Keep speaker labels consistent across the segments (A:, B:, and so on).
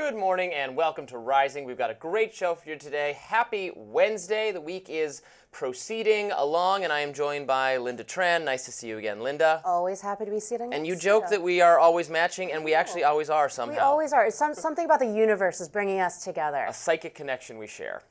A: Good morning and welcome to Rising. We've got a great show for you today. Happy Wednesday. The week is proceeding along, and I am joined by Linda Tran. Nice to see you again, Linda.
B: Always happy to be sitting.
A: And you joke that we are always matching, and we actually always are somehow.
B: We always are. It's something about the universe is bringing us together.
A: A psychic connection we share.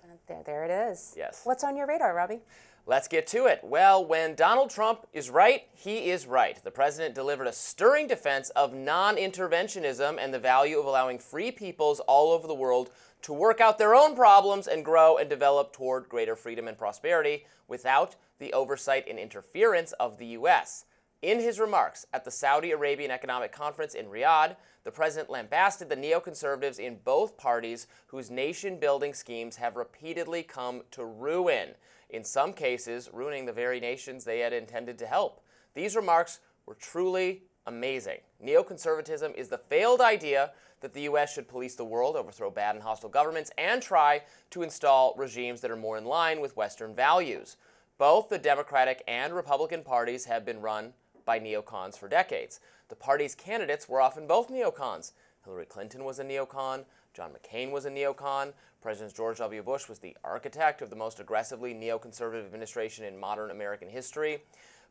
B: There it is.
A: Yes.
B: What's on your radar, Robbie?
A: Let's get to it. Well, when Donald Trump is right, he is right. The president delivered a stirring defense of non-interventionism and the value of allowing free peoples all over the world to work out their own problems and grow and develop toward greater freedom and prosperity without the oversight and interference of the U.S. In his remarks at the Saudi Arabian Economic Conference in Riyadh, the president lambasted the neoconservatives in both parties whose nation-building schemes have repeatedly come to ruin, in some cases ruining the very nations they had intended to help. These remarks were truly amazing. Neoconservatism is the failed idea that the U.S. should police the world, overthrow bad and hostile governments, and try to install regimes that are more in line with Western values. Both the Democratic and Republican parties have been run by neocons for decades. The party's candidates were often both neocons. Hillary Clinton was a neocon. John McCain was a neocon. President George W. Bush was the architect of the most aggressively neoconservative administration in modern American history.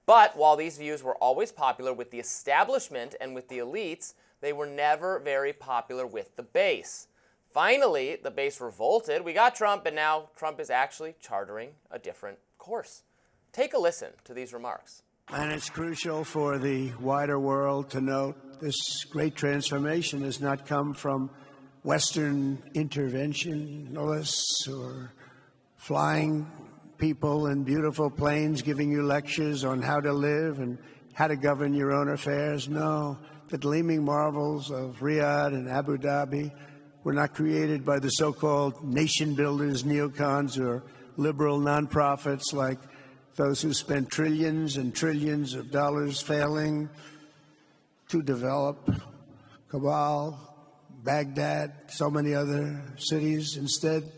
A: But while these views were always popular with the establishment and with the elites, they were never very popular with the base. Finally, the base revolted. We got Trump, and now Trump is actually chartering a different course. Take a listen to these remarks.
C: And it's crucial for the wider world to note this great transformation has not come from Western interventionalists or flying people in beautiful planes giving you lectures on how to live and how to govern your own affairs. No, the gleaming marvels of Riyadh and Abu Dhabi were not created by the so-called nation builders, neocons, or liberal nonprofits like those who spent trillions and trillions of dollars failing to develop Kabul, Baghdad, so many other cities instead.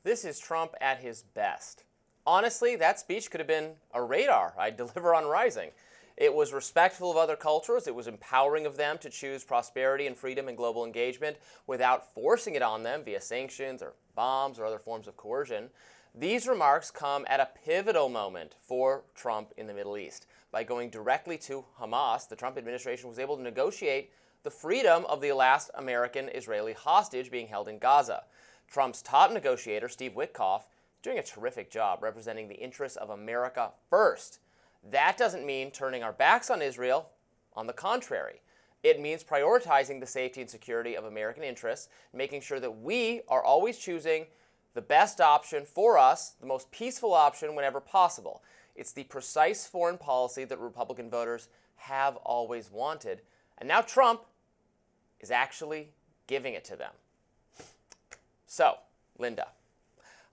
A: This is Trump at his best. Honestly, that speech could have been a radar I'd deliver on Rising. It was respectful of other cultures. It was empowering of them to choose prosperity and freedom and global engagement without forcing it on them via sanctions or bombs or other forms of coercion. These remarks come at a pivotal moment for Trump in the Middle East. By going directly to Hamas, the Trump administration was able to negotiate the freedom of the last American-Israeli hostage being held in Gaza. Trump's top negotiator, Steve Witkoff, is doing a terrific job representing the interests of America first. That doesn't mean turning our backs on Israel. On the contrary, it means prioritizing the safety and security of American interests, making sure that we are always choosing the best option for us, the most peaceful option whenever possible. It's the precise foreign policy that Republican voters have always wanted. And now Trump is actually giving it to them. So, Linda,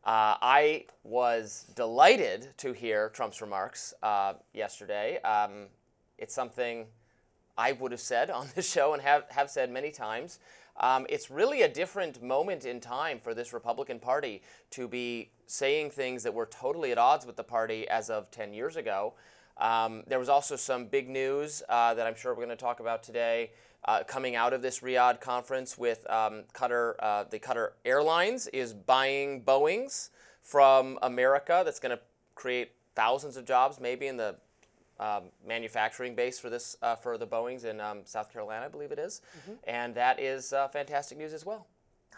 A: I was delighted to hear Trump's remarks yesterday. It's something I would have said on this show and have said many times. It's really a different moment in time for this Republican Party to be saying things that were totally at odds with the party as of 10 years ago. There was also some big news that I'm sure we're going to talk about today coming out of this Riyadh conference with Qatar. The Qatar Airlines is buying Boeings from America. That's going to create thousands of jobs maybe in the manufacturing base for this for the Boeings in South Carolina, I believe it is. And that is fantastic news as well.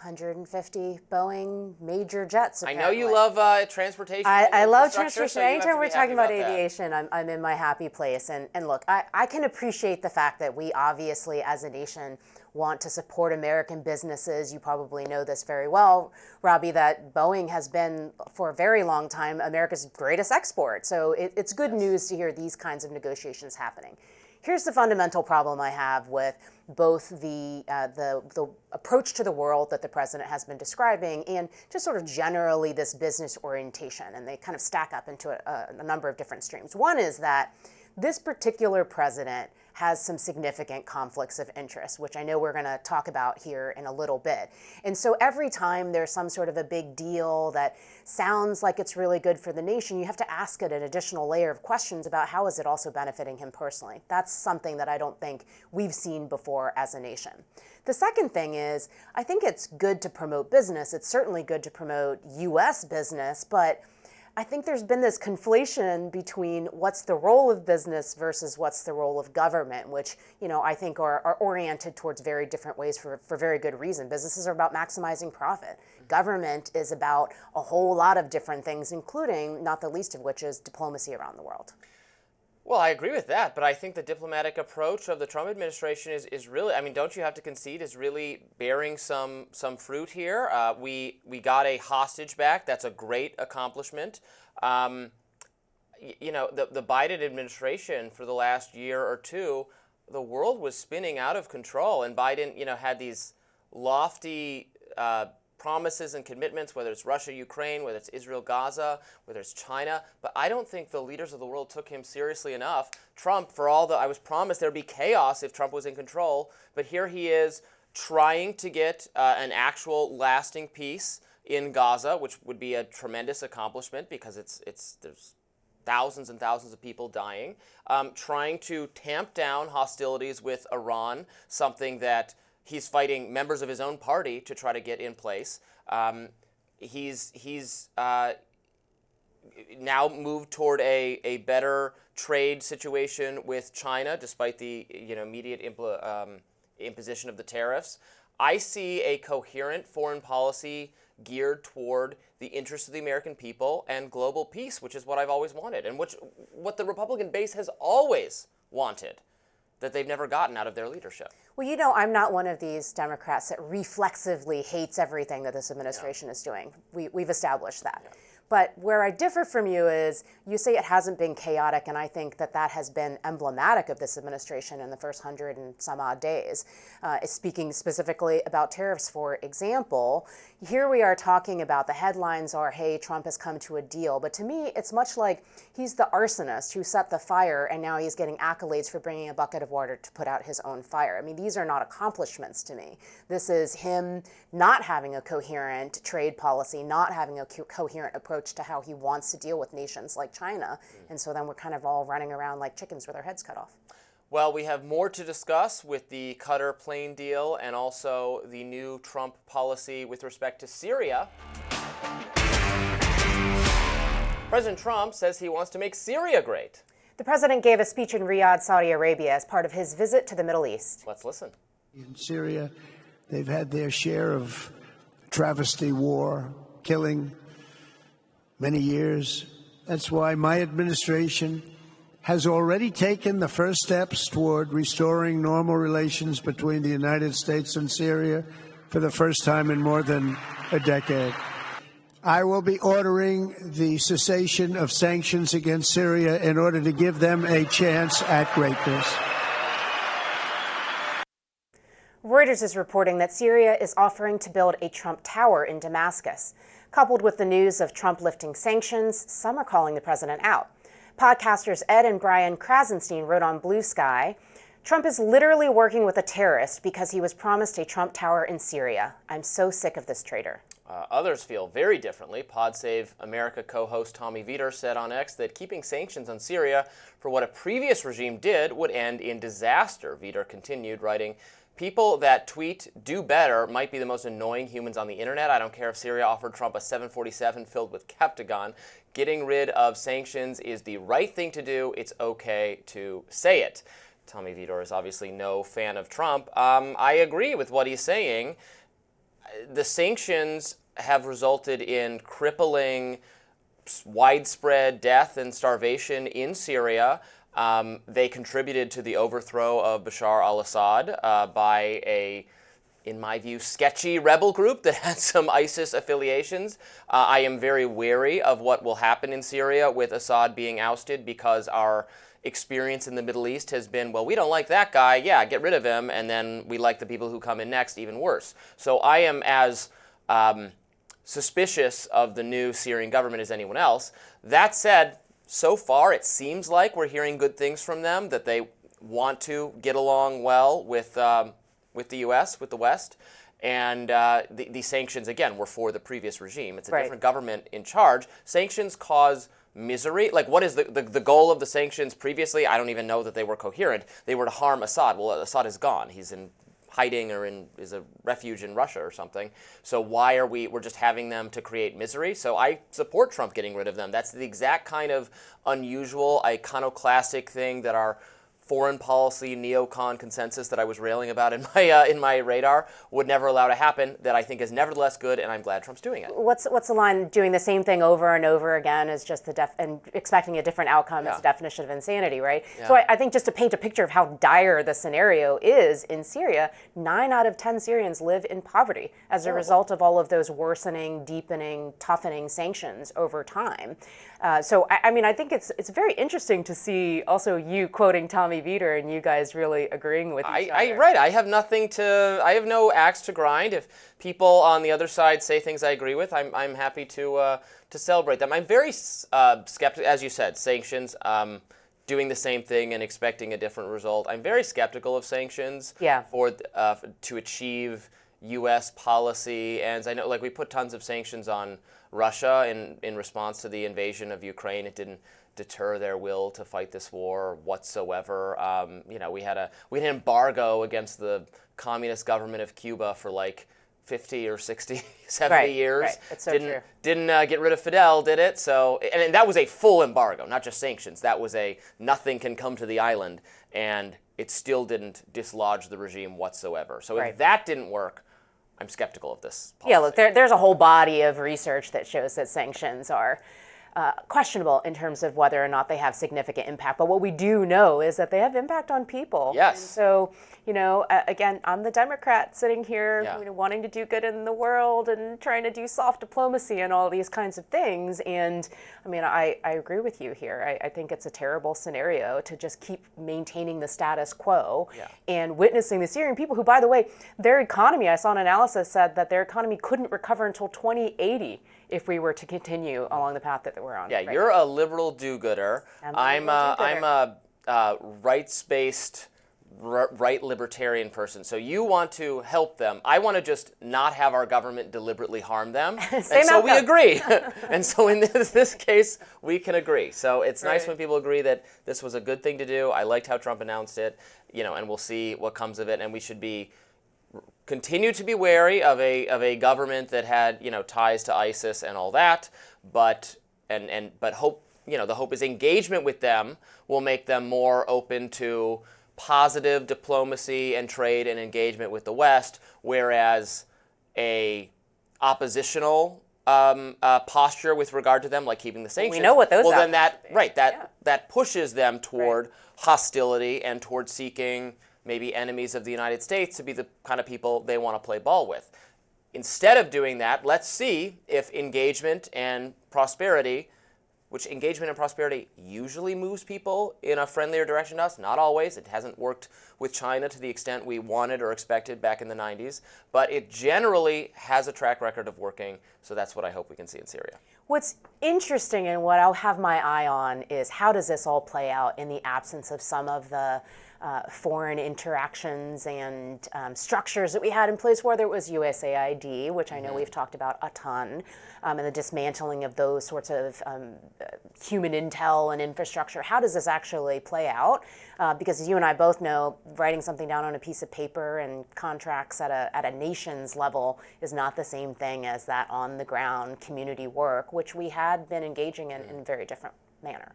B: 150 Boeing major jets, apparently.
A: I know you love transportation.
B: I love transportation.
A: So
B: anytime we're talking about
A: that.
B: aviation, I'm in my happy place. And look, I can appreciate the fact that we obviously, as a nation, want to support American businesses. You probably know this very well, Robbie, that Boeing has been, for a very long time, America's greatest export. So it's good news to hear these kinds of negotiations happening. Here's the fundamental problem I have with both the approach to the world that the president has been describing and just sort of generally this business orientation, and they kind of stack up into a number of different streams. One is that this particular president has some significant conflicts of interest, which I know we're going to talk about here in a little bit. And so every time there's some sort of a big deal that sounds like it's really good for the nation, you have to ask it an additional layer of questions about how is it also benefiting him personally. That's something that I don't think we've seen before as a nation. The second thing is, I think it's good to promote business. It's certainly good to promote U.S. business, but I think there's been this conflation between what's the role of business versus what's the role of government, which, I think are oriented towards very different ways for very good reason. Businesses are about maximizing profit. Government is about a whole lot of different things, including, not the least of which, is diplomacy around the world.
A: Well, I agree with that, but I think the diplomatic approach of the Trump administration is really, don't you have to concede, is really bearing some fruit here. We got a hostage back. That's a great accomplishment. The Biden administration for the last year or two, the world was spinning out of control, and Biden, had these lofty promises and commitments, whether it's Russia, Ukraine, whether it's Israel, Gaza, whether it's China. But I don't think the leaders of the world took him seriously enough. Trump, I was promised there'd be chaos if Trump was in control. But here he is trying to get an actual lasting peace in Gaza, which would be a tremendous accomplishment because there's thousands and thousands of people dying. Trying to tamp down hostilities with Iran, something that he's fighting members of his own party to try to get in place. He's now moved toward a better trade situation with China, despite the immediate imposition of the tariffs. I see a coherent foreign policy geared toward the interests of the American people and global peace, which is what I've always wanted, and what the Republican base has always wanted, that they've never gotten out of their leadership.
B: Well, I'm not one of these Democrats that reflexively hates everything that this administration is doing. We've established that. Yeah. But where I differ from you is you say it hasn't been chaotic, and I think that has been emblematic of this administration in the first 100 and some odd days. Speaking specifically about tariffs, for example, here we are talking about the headlines are, hey, Trump has come to a deal. But to me, it's much like he's the arsonist who set the fire, and now he's getting accolades for bringing a bucket of water to put out his own fire. These are not accomplishments to me. This is him not having a coherent trade policy, not having a coherent approach to how he wants to deal with nations like China. And so then we're kind of all running around like chickens with our heads cut off.
A: Well, we have more to discuss with the Qatar plane deal and also the new Trump policy with respect to Syria. President Trump says he wants to make Syria great.
B: The president gave a speech in Riyadh, Saudi Arabia, as part of his visit to the Middle East.
A: Let's listen.
C: In Syria, they've had their share of travesty, war, killing, many years. That's why my administration has already taken the first steps toward restoring normal relations between the United States and Syria for the first time in more than a decade. I will be ordering the cessation of sanctions against Syria in order to give them a chance at greatness.
B: Reuters is reporting that Syria is offering to build a Trump Tower in Damascus. Coupled with the news of Trump lifting sanctions, some are calling the president out. Podcasters Ed and Brian Krasenstein wrote on Blue Sky, Trump is literally working with a terrorist because he was promised a Trump Tower in Syria. I'm so sick of this traitor.
A: Others feel very differently. Pod Save America co-host Tommy Vietor said on X that keeping sanctions on Syria for what a previous regime did would end in disaster. Vietor continued, writing, people that tweet "do better" might be the most annoying humans on the internet. I don't care if Syria offered Trump a 747 filled with Captagon. Getting rid of sanctions is the right thing to do. It's okay to say it. Tommy Vietor is obviously no fan of Trump. I agree with what he's saying. The sanctions have resulted in crippling, widespread death and starvation in Syria. They contributed to the overthrow of Bashar al-Assad by a, in my view, sketchy rebel group that had some ISIS affiliations. I am very wary of what will happen in Syria with Assad being ousted because our experience in the Middle East has been, well, we don't like that guy, yeah, get rid of him, and then we like the people who come in next even worse. So I am as suspicious of the new Syrian government as anyone else. That said, so far it seems like we're hearing good things from them, that they want to get along well with the U.S., with the West. And the sanctions, again, were for the previous regime. It's a different government in charge. Sanctions cause misery. Like, what is the goal of the sanctions previously? I don't even know that they were coherent. They were to harm Assad. Well, Assad is gone. He's in hiding or is a refuge in Russia or something. So why are we're just having them to create misery? So I support Trump getting rid of them. That's the exact kind of unusual, iconoclastic thing that our foreign policy neocon consensus that I was railing about in my radar would never allow to happen, that I think is nevertheless good, and I'm glad Trump's doing it.
B: What's the line? Doing the same thing over and over again is just and expecting a different outcome is the definition of insanity, right? Yeah. So I think just to paint a picture of how dire the scenario is in Syria, 9 out of 10 Syrians live in poverty as a result of all of those worsening, deepening, toughening sanctions over time. So I think it's very interesting to see also you quoting Tommy Vietor and you guys really agreeing with each other.
A: Right. I have no axe to grind. If people on the other side say things I agree with, I'm happy to celebrate them. I'm very skeptical, as you said, sanctions, doing the same thing and expecting a different result. I'm very skeptical of sanctions to achieve U.S. policy ends. I know, like, we put tons of sanctions on Russia in response to the invasion of Ukraine. It didn't deter their will to fight this war whatsoever. We had an embargo against the communist government of Cuba for like 50 or 60, 70 years.
B: Right. It's so true.
A: Didn't get rid of Fidel, did it? So, and that was a full embargo, not just sanctions. That was a nothing can come to the island, and it still didn't dislodge the regime whatsoever. So if that didn't work, I'm skeptical of this policy.
B: Yeah, look, there's a whole body of research that shows that sanctions are questionable in terms of whether or not they have significant impact. But what we do know is that they have impact on people.
A: Yes.
B: And so, again, I'm the Democrat sitting here wanting to do good in the world and trying to do soft diplomacy and all these kinds of things. And I agree with you here. I think it's a terrible scenario to just keep maintaining the status quo and witnessing the Syrian people who, by the way, their economy, I saw an analysis said that their economy couldn't recover until 2080 if we were to continue along the path that we're on.
A: Yeah, you're a liberal do-gooder. I'm a rights-based, right libertarian person. So you want to help them. I want to just not have our government deliberately harm them. We agree. And so in this case, we can agree. So it's nice when people agree that this was a good thing to do. I liked how Trump announced it, and we'll see what comes of it. And we should continue to be wary of a government that had ties to ISIS and all that, but hope the hope is engagement with them will make them more open to positive diplomacy and trade and engagement with the West, whereas a oppositional posture with regard to them, like keeping the sanctions,
B: we know what those
A: well then that pushes them toward hostility and toward seeking maybe enemies of the United States to be the kind of people they want to play ball with. Instead of doing that, let's see if engagement and prosperity, which engagement and prosperity usually moves people in a friendlier direction to us, not always. It hasn't worked with China to the extent we wanted or expected back in the 90s, but it generally has a track record of working, so that's what I hope we can see in Syria.
B: What's interesting and what I'll have my eye on is how does this all play out in the absence of some of the foreign interactions and structures that we had in place, whether it was USAID, which I know we've talked about a ton, and the dismantling of those sorts of human intel and infrastructure. How does this actually play out? Because as you and I both know, writing something down on a piece of paper and contracts at a nation's level is not the same thing as that on-the-ground community work, which we had been engaging in a very different manner.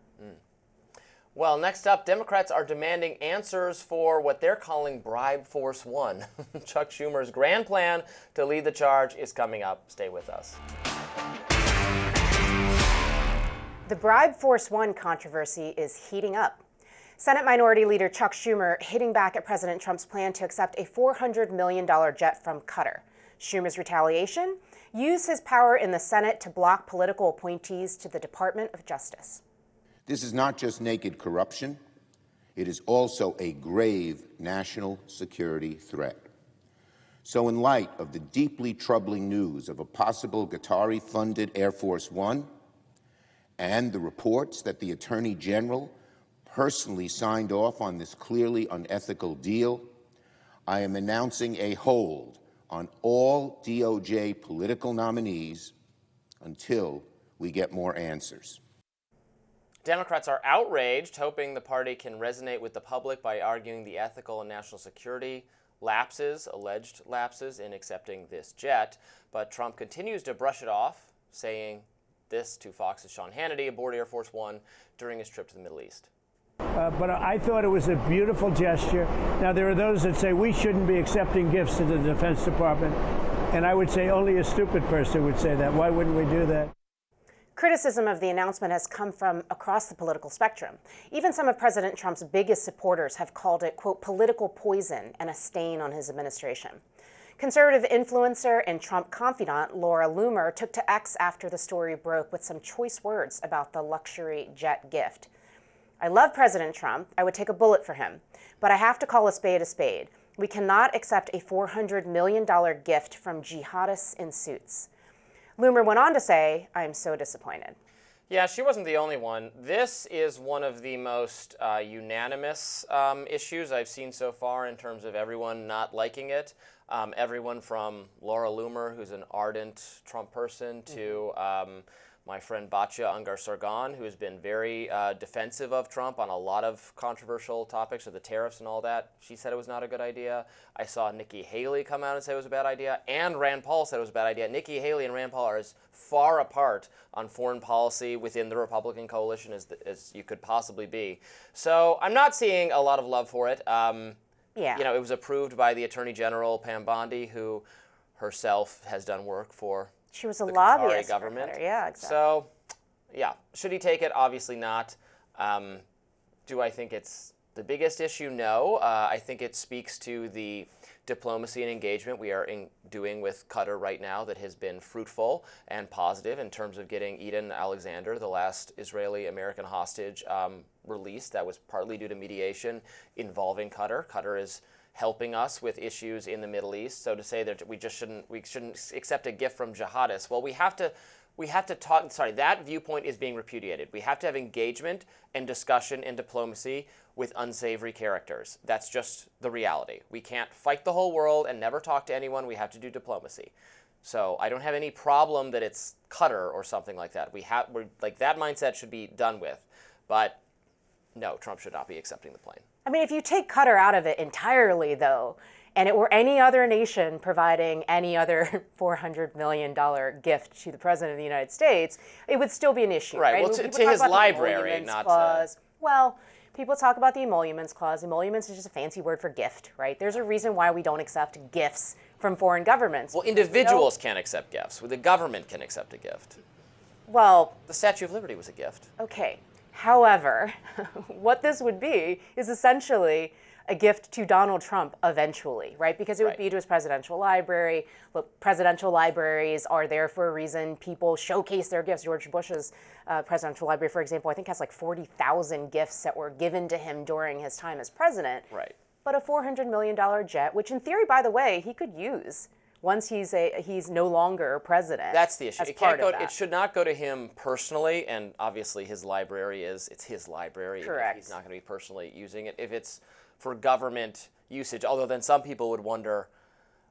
A: Well, next up, Democrats are demanding answers for what they're calling Bribe Force One. Chuck Schumer's grand plan to lead the charge is coming up. Stay with us.
B: The Bribe Force One controversy is heating up. Senate Minority Leader Chuck Schumer hitting back at President Trump's plan to accept a $400 million jet from Qatar. Schumer's retaliation? Use his power in the Senate to block political appointees to the Department of Justice.
D: This is not just naked corruption, it is also a grave national security threat. So in light of the deeply troubling news of a possible Qatari-funded Air Force One and the reports that the Attorney General personally signed off on this clearly unethical deal, I am announcing a hold on all DOJ political nominees until we get more answers.
A: Democrats are outraged, hoping the party can resonate with the public by arguing the ethical and national security alleged lapses in accepting this jet. But Trump continues to brush it off, saying this to Fox's Sean Hannity aboard Air Force One during his trip to the Middle East.
C: But I thought it was a beautiful gesture. Now, there are those that say we shouldn't be accepting gifts to the Defense Department. And I would say only a stupid person would say that. Why wouldn't we do that?
B: Criticism of the announcement has come from across the political spectrum. Even some of President Trump's biggest supporters have called it, quote, political poison and a stain on his administration. Conservative influencer and Trump confidant Laura Loomer took to X after the story broke with some choice words about the luxury jet gift. I love President Trump. I would take a bullet for him. But I have to call a spade a spade. We cannot accept a $400 million gift from jihadists in suits. Loomer went on to say, I am so disappointed.
A: Yeah, she wasn't the only one. This is one of the most unanimous issues I've seen so far in terms of everyone not liking it. Everyone from Laura Loomer, who's an ardent Trump person, to my friend Batya Ungar-Sargon, who has been very defensive of Trump on a lot of controversial topics, of the tariffs and all that. She said it was not a good idea. I saw Nikki Haley come out and say it was a bad idea, and Rand Paul said it was a bad idea. Nikki Haley and Rand Paul are as far apart on foreign policy within the Republican coalition as you could possibly be. So I'm not seeing a lot of love for it.
B: Yeah.
A: You know, it was approved by the Attorney General, Pam Bondi, who herself has done work for
B: She was a
A: the
B: lobbyist
A: Qatari government.
B: for Qatar. Yeah, exactly.
A: So, yeah, should he take it? Obviously not. Do I think it's the biggest issue? No. I think it speaks to the diplomacy and engagement we are doing with Qatar right now that has been fruitful and positive in terms of getting Eden Alexander, the last Israeli-American hostage, released. That was partly due to mediation involving Qatar. Qatar is helping us with issues in the Middle East. So to say that we shouldn't accept a gift from jihadists, well, we have to talk. Sorry, that viewpoint is being repudiated. We have to have engagement and discussion and diplomacy with unsavory characters. That's just the reality. We can't fight the whole world and never talk to anyone. We have to do diplomacy. So I don't have any problem that it's Qatar or something like that. We're like, that mindset should be done with. But no, Trump should not be accepting the plane.
B: I mean, if you take Qatar out of it entirely, though, and it were any other nation providing any other $400 million gift to the President of the United States, it would still be an issue.
A: Right,
B: right?
A: well, to his library, not
B: clause. Well, people talk about the emoluments clause. Emoluments is just a fancy word for gift, right? There's a reason why we don't accept gifts from foreign governments.
A: Well, individuals can't accept gifts. The government can accept a gift.
B: Well,
A: The Statue of Liberty was a gift.
B: okay. However, what this would be is essentially a gift to Donald Trump eventually, right? Because it would
A: Right.
B: be to his presidential library. Look, presidential libraries are there for a reason. People showcase their gifts. George Bush's presidential library, for example, I think has like 40,000 gifts that were given to him during his time as president.
A: Right.
B: But a $400 million jet, which in theory, by the way, he could use once he's no longer president.
A: That's the issue.
B: as
A: It
B: part
A: can't go.
B: of that.
A: It should not go to him personally, and obviously it's his library. and
B: Correct.
A: He's not going to be personally using it. If it's for government usage, although then some people would wonder,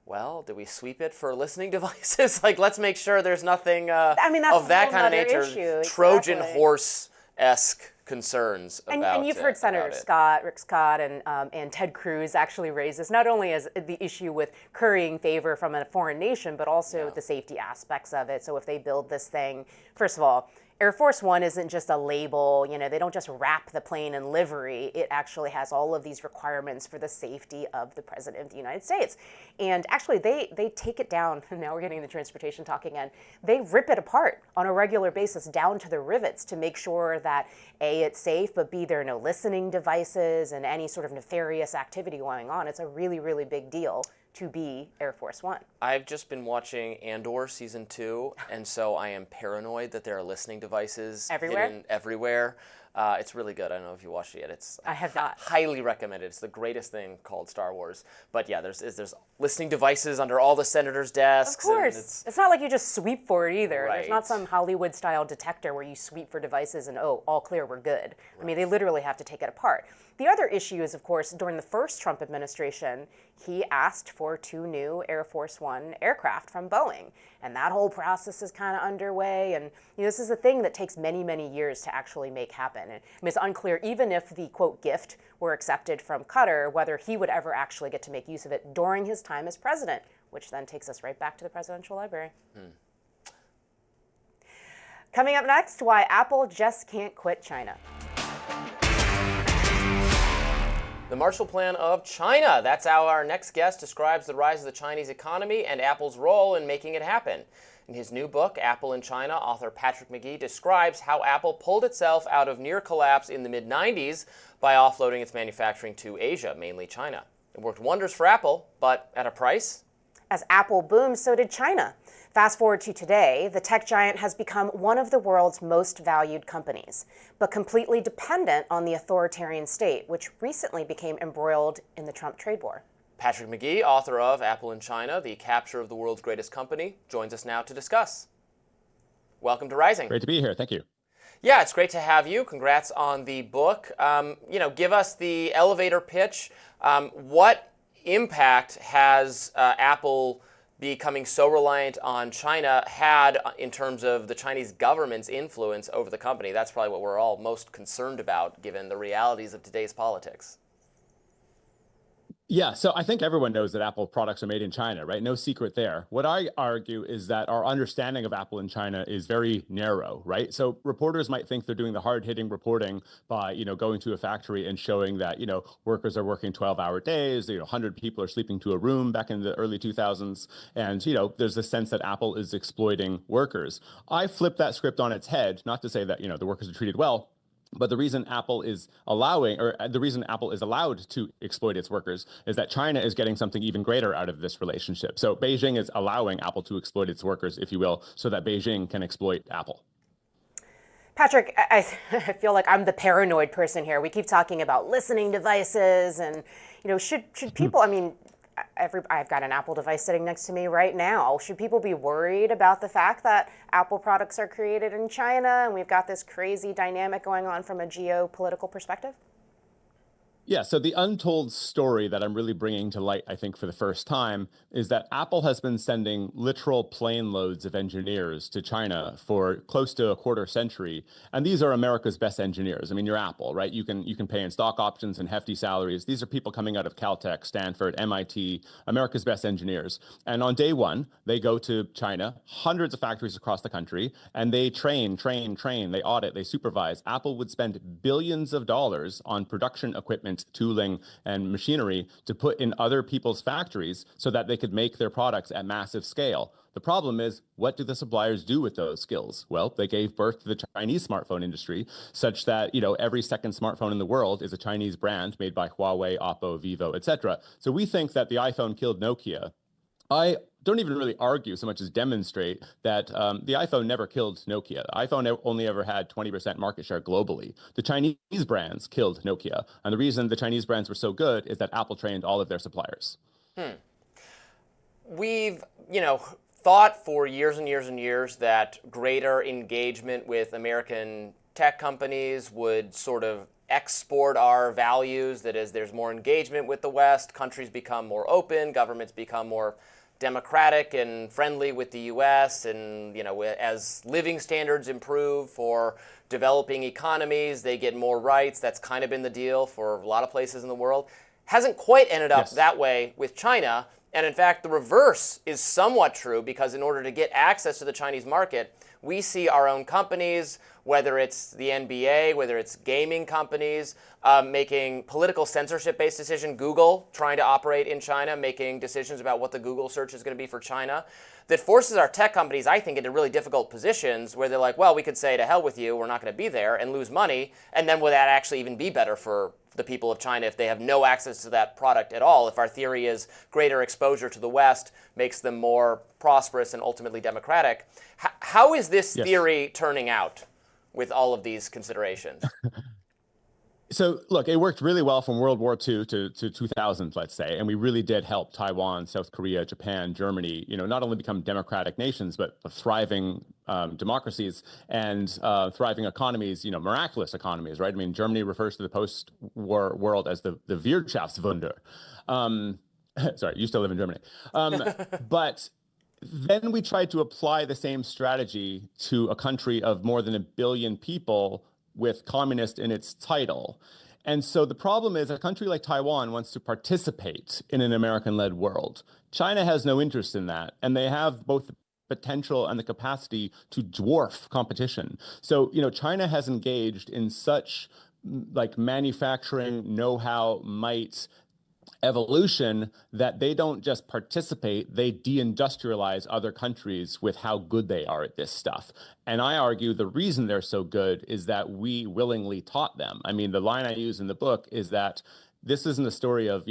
A: well, do we sweep it for listening devices? Like, let's make sure there's nothing
B: I mean, that's
A: of that
B: a whole
A: kind of
B: nother
A: nature,
B: issue,
A: Trojan
B: exactly.
A: horse-esque concerns
B: And
A: about
B: you've heard Senator
A: about it.
B: Rick Scott, and Ted Cruz actually raise this, not only as the issue with currying favor from a foreign nation, but also the safety aspects of it. So if they build this thing, first of all, Air Force One isn't just a label, they don't just wrap the plane in livery. It actually has all of these requirements for the safety of the President of the United States. And actually, they take it down. Now we're getting the transportation talk again. They rip it apart on a regular basis down to the rivets to make sure that A, it's safe, but B, there are no listening devices and any sort of nefarious activity going on. It's a really, really big deal to be Air Force One.
A: I've just been watching Andor season 2, and so I am paranoid that there are listening devices
B: Everywhere?
A: hidden everywhere. It's really good. I don't know if you watched it yet.
B: I have not.
A: Highly recommended. It's the greatest thing called Star Wars. But yeah, there's listening devices under all the senators' desks.
B: Of course. It's not like you just sweep for it either.
A: Right.
B: There's not some Hollywood-style detector where you sweep for devices and, oh, all clear, we're good. Right. I mean, they literally have to take it apart. The other issue is, of course, during the first Trump administration, he asked for 2 new Air Force One aircraft from Boeing. And that whole process is kind of underway. And this is a thing that takes many, many years to actually make happen. And it's unclear, even if the, quote, gift were accepted from Qatar, whether he would ever actually get to make use of it during his time as president, which then takes us right back to the presidential library. Coming up next, why Apple just can't quit China.
A: The Marshall Plan of China. That's how our next guest describes the rise of the Chinese economy and Apple's role in making it happen. In his new book, Apple in China, author Patrick McGee describes how Apple pulled itself out of near collapse in the mid-90s by offloading its manufacturing to Asia, mainly China. It worked wonders for Apple, but at a price?
B: As Apple boomed, so did China. Fast forward to today, the tech giant has become one of the world's most valued companies, but completely dependent on the authoritarian state, which recently became embroiled in the Trump trade war.
A: Patrick McGee, author of Apple in China, The Capture of the World's Greatest Company, joins us now to discuss. Welcome to Rising.
E: Great to be here. Thank you.
A: Yeah, it's great to have you. Congrats on the book. Give us the elevator pitch. What impact has Apple becoming so reliant on China had in terms of the Chinese government's influence over the company? That's probably what we're all most concerned about, given the realities of today's politics.
E: Yeah, so I think everyone knows that Apple products are made in China, right? No secret there. What I argue is that our understanding of Apple in China is very narrow, right? So reporters might think they're doing the hard-hitting reporting by, going to a factory and showing that, workers are working 12-hour days, 100 people are sleeping to a room back in the early 2000s, and, there's a sense that Apple is exploiting workers. I flip that script on its head, not to say that, the workers are treated well, but the reason Apple is allowed to exploit its workers is that China is getting something even greater out of this relationship. So Beijing is allowing Apple to exploit its workers, if you will, so that Beijing can exploit Apple.
B: Patrick, I feel like I'm the paranoid person here. We keep talking about listening devices and, should people, I've got an Apple device sitting next to me right now. Should people be worried about the fact that Apple products are created in China and we've got this crazy dynamic going on from a geopolitical perspective?
E: Yeah, so the untold story that I'm really bringing to light, I think, for the first time, is that Apple has been sending literal plane loads of engineers to China for close to a quarter century. And these are America's best engineers. You're Apple, right? You can pay in stock options and hefty salaries. These are people coming out of Caltech, Stanford, MIT, America's best engineers. And on day one, they go to China, hundreds of factories across the country, and they train, they audit, they supervise. Apple would spend billions of dollars on production equipment, tooling, and machinery to put in other people's factories so that they could make their products at massive scale. The problem is, what do the suppliers do with those skills? Well, they gave birth to the Chinese smartphone industry, such that, every second smartphone in the world is a Chinese brand made by Huawei, Oppo, Vivo, etc. So we think that the iPhone killed Nokia. I don't even really argue so much as demonstrate that the iPhone never killed Nokia. The iPhone only ever had 20% market share globally. The Chinese brands killed Nokia. And the reason the Chinese brands were so good is that Apple trained all of their suppliers.
A: We've, thought for years and years and years that greater engagement with American tech companies would sort of export our values. That is, there's more engagement with the West, countries become more open, governments become more democratic and friendly with the U.S., and as living standards improve for developing economies, they get more rights. That's kind of been the deal for a lot of places in the world. Hasn't quite ended up that way with China, and in fact, the reverse is somewhat true, because in order to get access to the Chinese market, we see our own companies, whether it's the NBA, whether it's gaming companies, making political censorship-based decisions, Google trying to operate in China, making decisions about what the Google search is going to be for China, that forces our tech companies, I think, into really difficult positions where they're like, well, we could say to hell with you, we're not going to be there, and lose money, and then would that actually even be better for the people of China if they have no access to that product at all? If our theory is greater exposure to the West makes them more prosperous and ultimately democratic, how is this theory turning out? with all of these considerations?
E: So look, it worked really well from World War II to 2000, let's say, and we really did help Taiwan, South Korea, Japan, Germany, not only become democratic nations, but thriving democracies and thriving economies, miraculous economies, right? I mean, Germany refers to the post-war world as the Wirtschaftswunder. Sorry, used to live in Germany. But then we tried to apply the same strategy to a country of more than 1 billion people with communist in its title. And so the problem is a country like Taiwan wants to participate in an American-led world. China has no interest in that, and they have both the potential and the capacity to dwarf competition. So, China has engaged in such like manufacturing, know-how, might, evolution that they don't just participate, they deindustrialize other countries with how good they are at this stuff. And I argue the reason they're so good is that we willingly taught them. I mean, the line I use in the book is that this isn't a story of,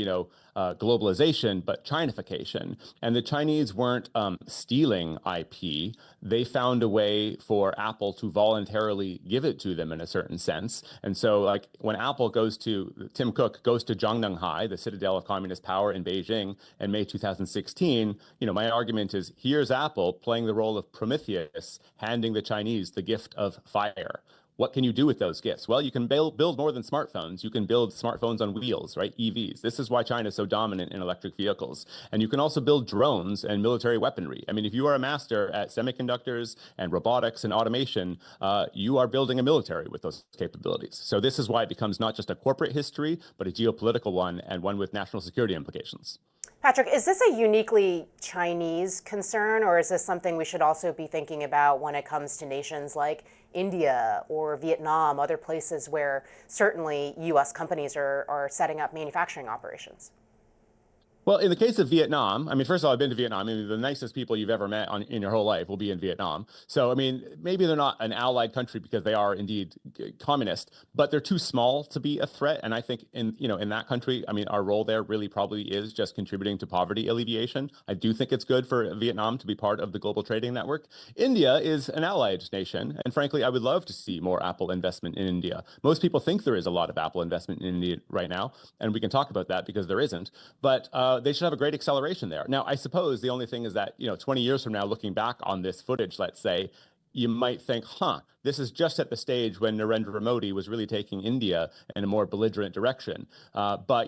E: globalization, but Chinification. And the Chinese weren't stealing IP. They found a way for Apple to voluntarily give it to them in a certain sense. And so, like, when Tim Cook goes to Zhongnanhai, the citadel of communist power in Beijing, in May 2016, my argument is here's Apple playing the role of Prometheus, handing the Chinese the gift of fire. What can you do with those gifts? Well, you can build more than smartphones. You can build smartphones on wheels, right? EVs. This is why China is so dominant in electric vehicles. And you can also build drones and military weaponry. I mean, if you are a master at semiconductors and robotics and automation, you are building a military with those capabilities. So this is why it becomes not just a corporate history, but a geopolitical one and one with national security implications.
B: Patrick, is this a uniquely Chinese concern, or is this something we should also be thinking about when it comes to nations like India or Vietnam, other places where certainly U.S. companies are setting up manufacturing operations?
E: Well, in the case of Vietnam, I mean, first of all, I've been to Vietnam. I mean, the nicest people you've ever met in your whole life will be in Vietnam. So, I mean, maybe they're not an allied country because they are indeed communist, but they're too small to be a threat. And I think in that country, I mean, our role there really probably is just contributing to poverty alleviation. I do think it's good for Vietnam to be part of the global trading network. India is an allied nation. And frankly, I would love to see more Apple investment in India. Most people think there is a lot of Apple investment in India right now. And we can talk about that because there isn't. But they should have a great acceleration there. Now, I suppose the only thing is that, 20 years from now, looking back on this footage, let's say, you might think, this is just at the stage when Narendra Modi was really taking India in a more belligerent direction. But,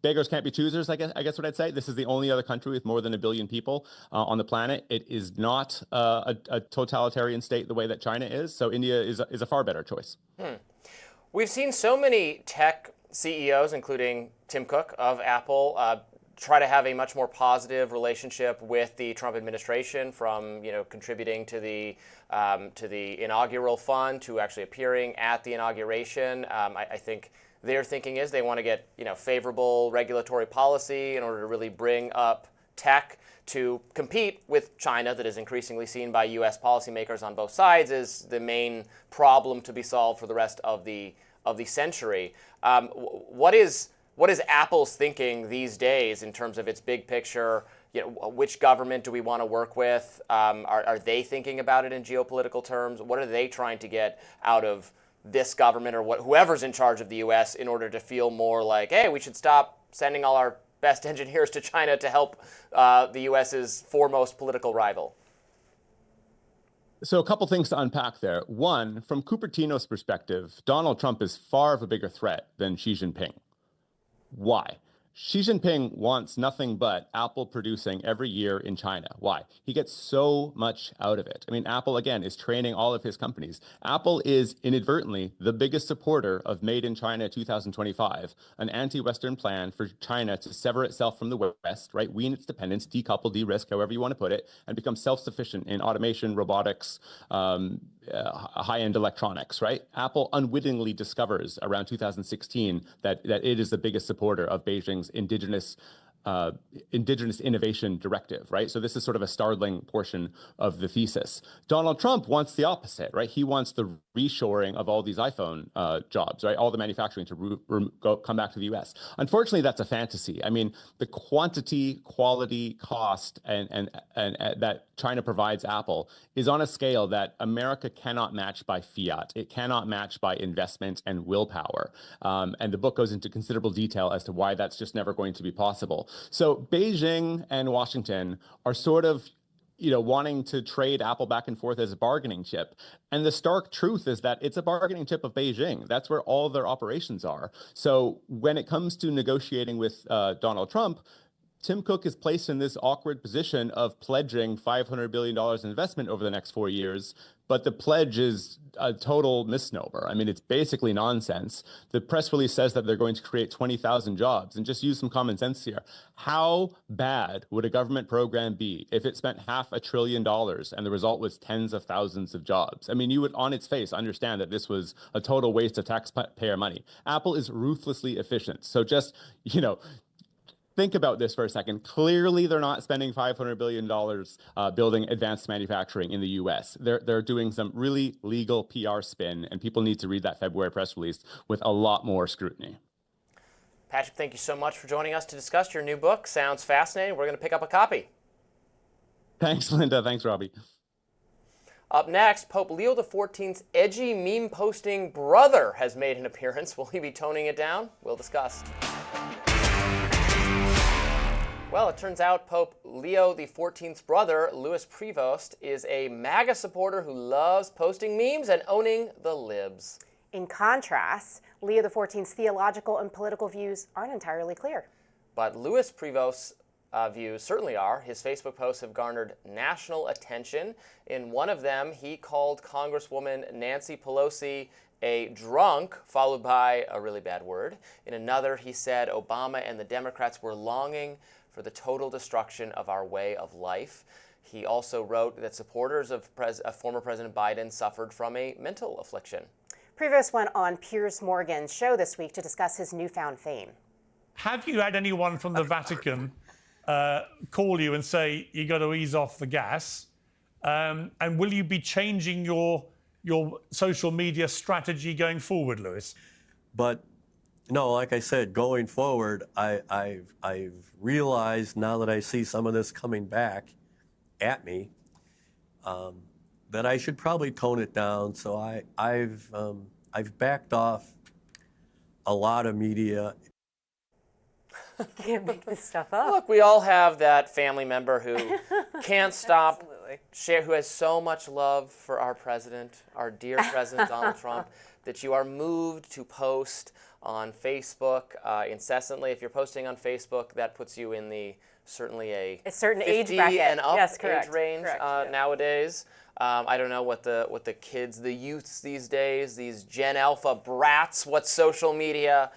E: beggars can't be choosers, I guess what I'd say. This is the only other country with more than 1 billion people on the planet. It is not a totalitarian state the way that China is. So India is a far better choice.
A: We've seen so many tech CEOs, including Tim Cook of Apple, try to have a much more positive relationship with the Trump administration, from contributing to the inaugural fund to actually appearing at the inauguration. I think their thinking is they want to get favorable regulatory policy in order to really bring up tech to compete with China, that is increasingly seen by U.S. policymakers on both sides as the main problem to be solved for the rest of the century. What is Apple's thinking these days in terms of its big picture? Which government do we want to work with? Are they thinking about it in geopolitical terms? What are they trying to get out of this government or whoever's in charge of the U.S. in order to feel more like, hey, we should stop sending all our best engineers to China to help the U.S.'s foremost political rival?
E: So a couple things to unpack there. One, from Cupertino's perspective, Donald Trump is far of a bigger threat than Xi Jinping. Why? Xi Jinping wants nothing but Apple producing every year in China. Why? He gets so much out of it. I mean, Apple, again, is training all of his companies. Apple is inadvertently the biggest supporter of Made in China 2025, an anti-Western plan for China to sever itself from the West, right? Wean its dependence, decouple, de-risk, however you want to put it, and become self-sufficient in automation, robotics, high-end electronics, right? Apple unwittingly discovers around 2016 that it is the biggest supporter of Beijing's indigenous indigenous innovation directive, right? So this is sort of a startling portion of the thesis. Donald Trump wants the opposite, right? He wants the reshoring of all these iPhone jobs, right? All the manufacturing to come back to the U.S. Unfortunately, that's a fantasy. I mean, the quantity, quality, cost, and that China provides Apple is on a scale that America cannot match by fiat. It cannot match by investment and willpower. And the book goes into considerable detail as to why that's just never going to be possible. So Beijing and Washington are sort of, wanting to trade Apple back and forth as a bargaining chip. And the stark truth is that it's a bargaining chip of Beijing. That's where all their operations are. So when it comes to negotiating with Donald Trump, Tim Cook is placed in this awkward position of pledging $500 billion in investment over the next 4 years, but the pledge is a total misnomer. I mean, it's basically nonsense. The press release says that they're going to create 20,000 jobs, and just use some common sense here. How bad would a government program be if it spent $500 billion and the result was tens of thousands of jobs? I mean, you would, on its face, understand that this was a total waste of taxpayer money. Apple is ruthlessly efficient. So just, think about this for a second. Clearly, they're not spending $500 billion building advanced manufacturing in the U.S. They're doing some really legal PR spin, and people need to read that February press release with a lot more scrutiny.
A: Patrick, thank you so much for joining us to discuss your new book. Sounds fascinating. We're going to pick up a copy.
E: Thanks, Linda. Thanks, Robbie.
A: Up next, Pope Leo XIV's edgy meme-posting brother has made an appearance. Will he be toning it down? We'll discuss. Well, it turns out Pope Leo XIV's brother, Louis Prevost, is a MAGA supporter who loves posting memes and owning the libs.
B: In contrast, Leo XIV's theological and political views aren't entirely clear.
A: But Louis Prevost's views certainly are. His Facebook posts have garnered national attention. In one of them, he called Congresswoman Nancy Pelosi a drunk, followed by a really bad word. In another, he said Obama and the Democrats were longing for the total destruction of our way of life. He also wrote that supporters of former President Biden suffered from a mental affliction.
B: Prevost went on Piers Morgan's show this week to discuss his newfound fame.
F: Have you had anyone from the Vatican call you and say you got to ease off the gas? And will you be changing your social media strategy going forward, Louis?
G: But no, like I said, going forward, I've realized now that I see some of this coming back at me, that I should probably tone it down. So I've backed off a lot of media.
B: Can't make this stuff up.
A: Look, we all have that family member who can't stop, who has so much love for our president, our dear President Donald Trump, that you are moved to post on Facebook incessantly. If you're posting on Facebook, that puts you in certainly a
B: certain
A: 50
B: age bracket
A: and up
B: yes, correct.
A: age range
B: Correct,
A: nowadays. I don't know what the kids, the youths these days, these Gen Alpha brats, what social media,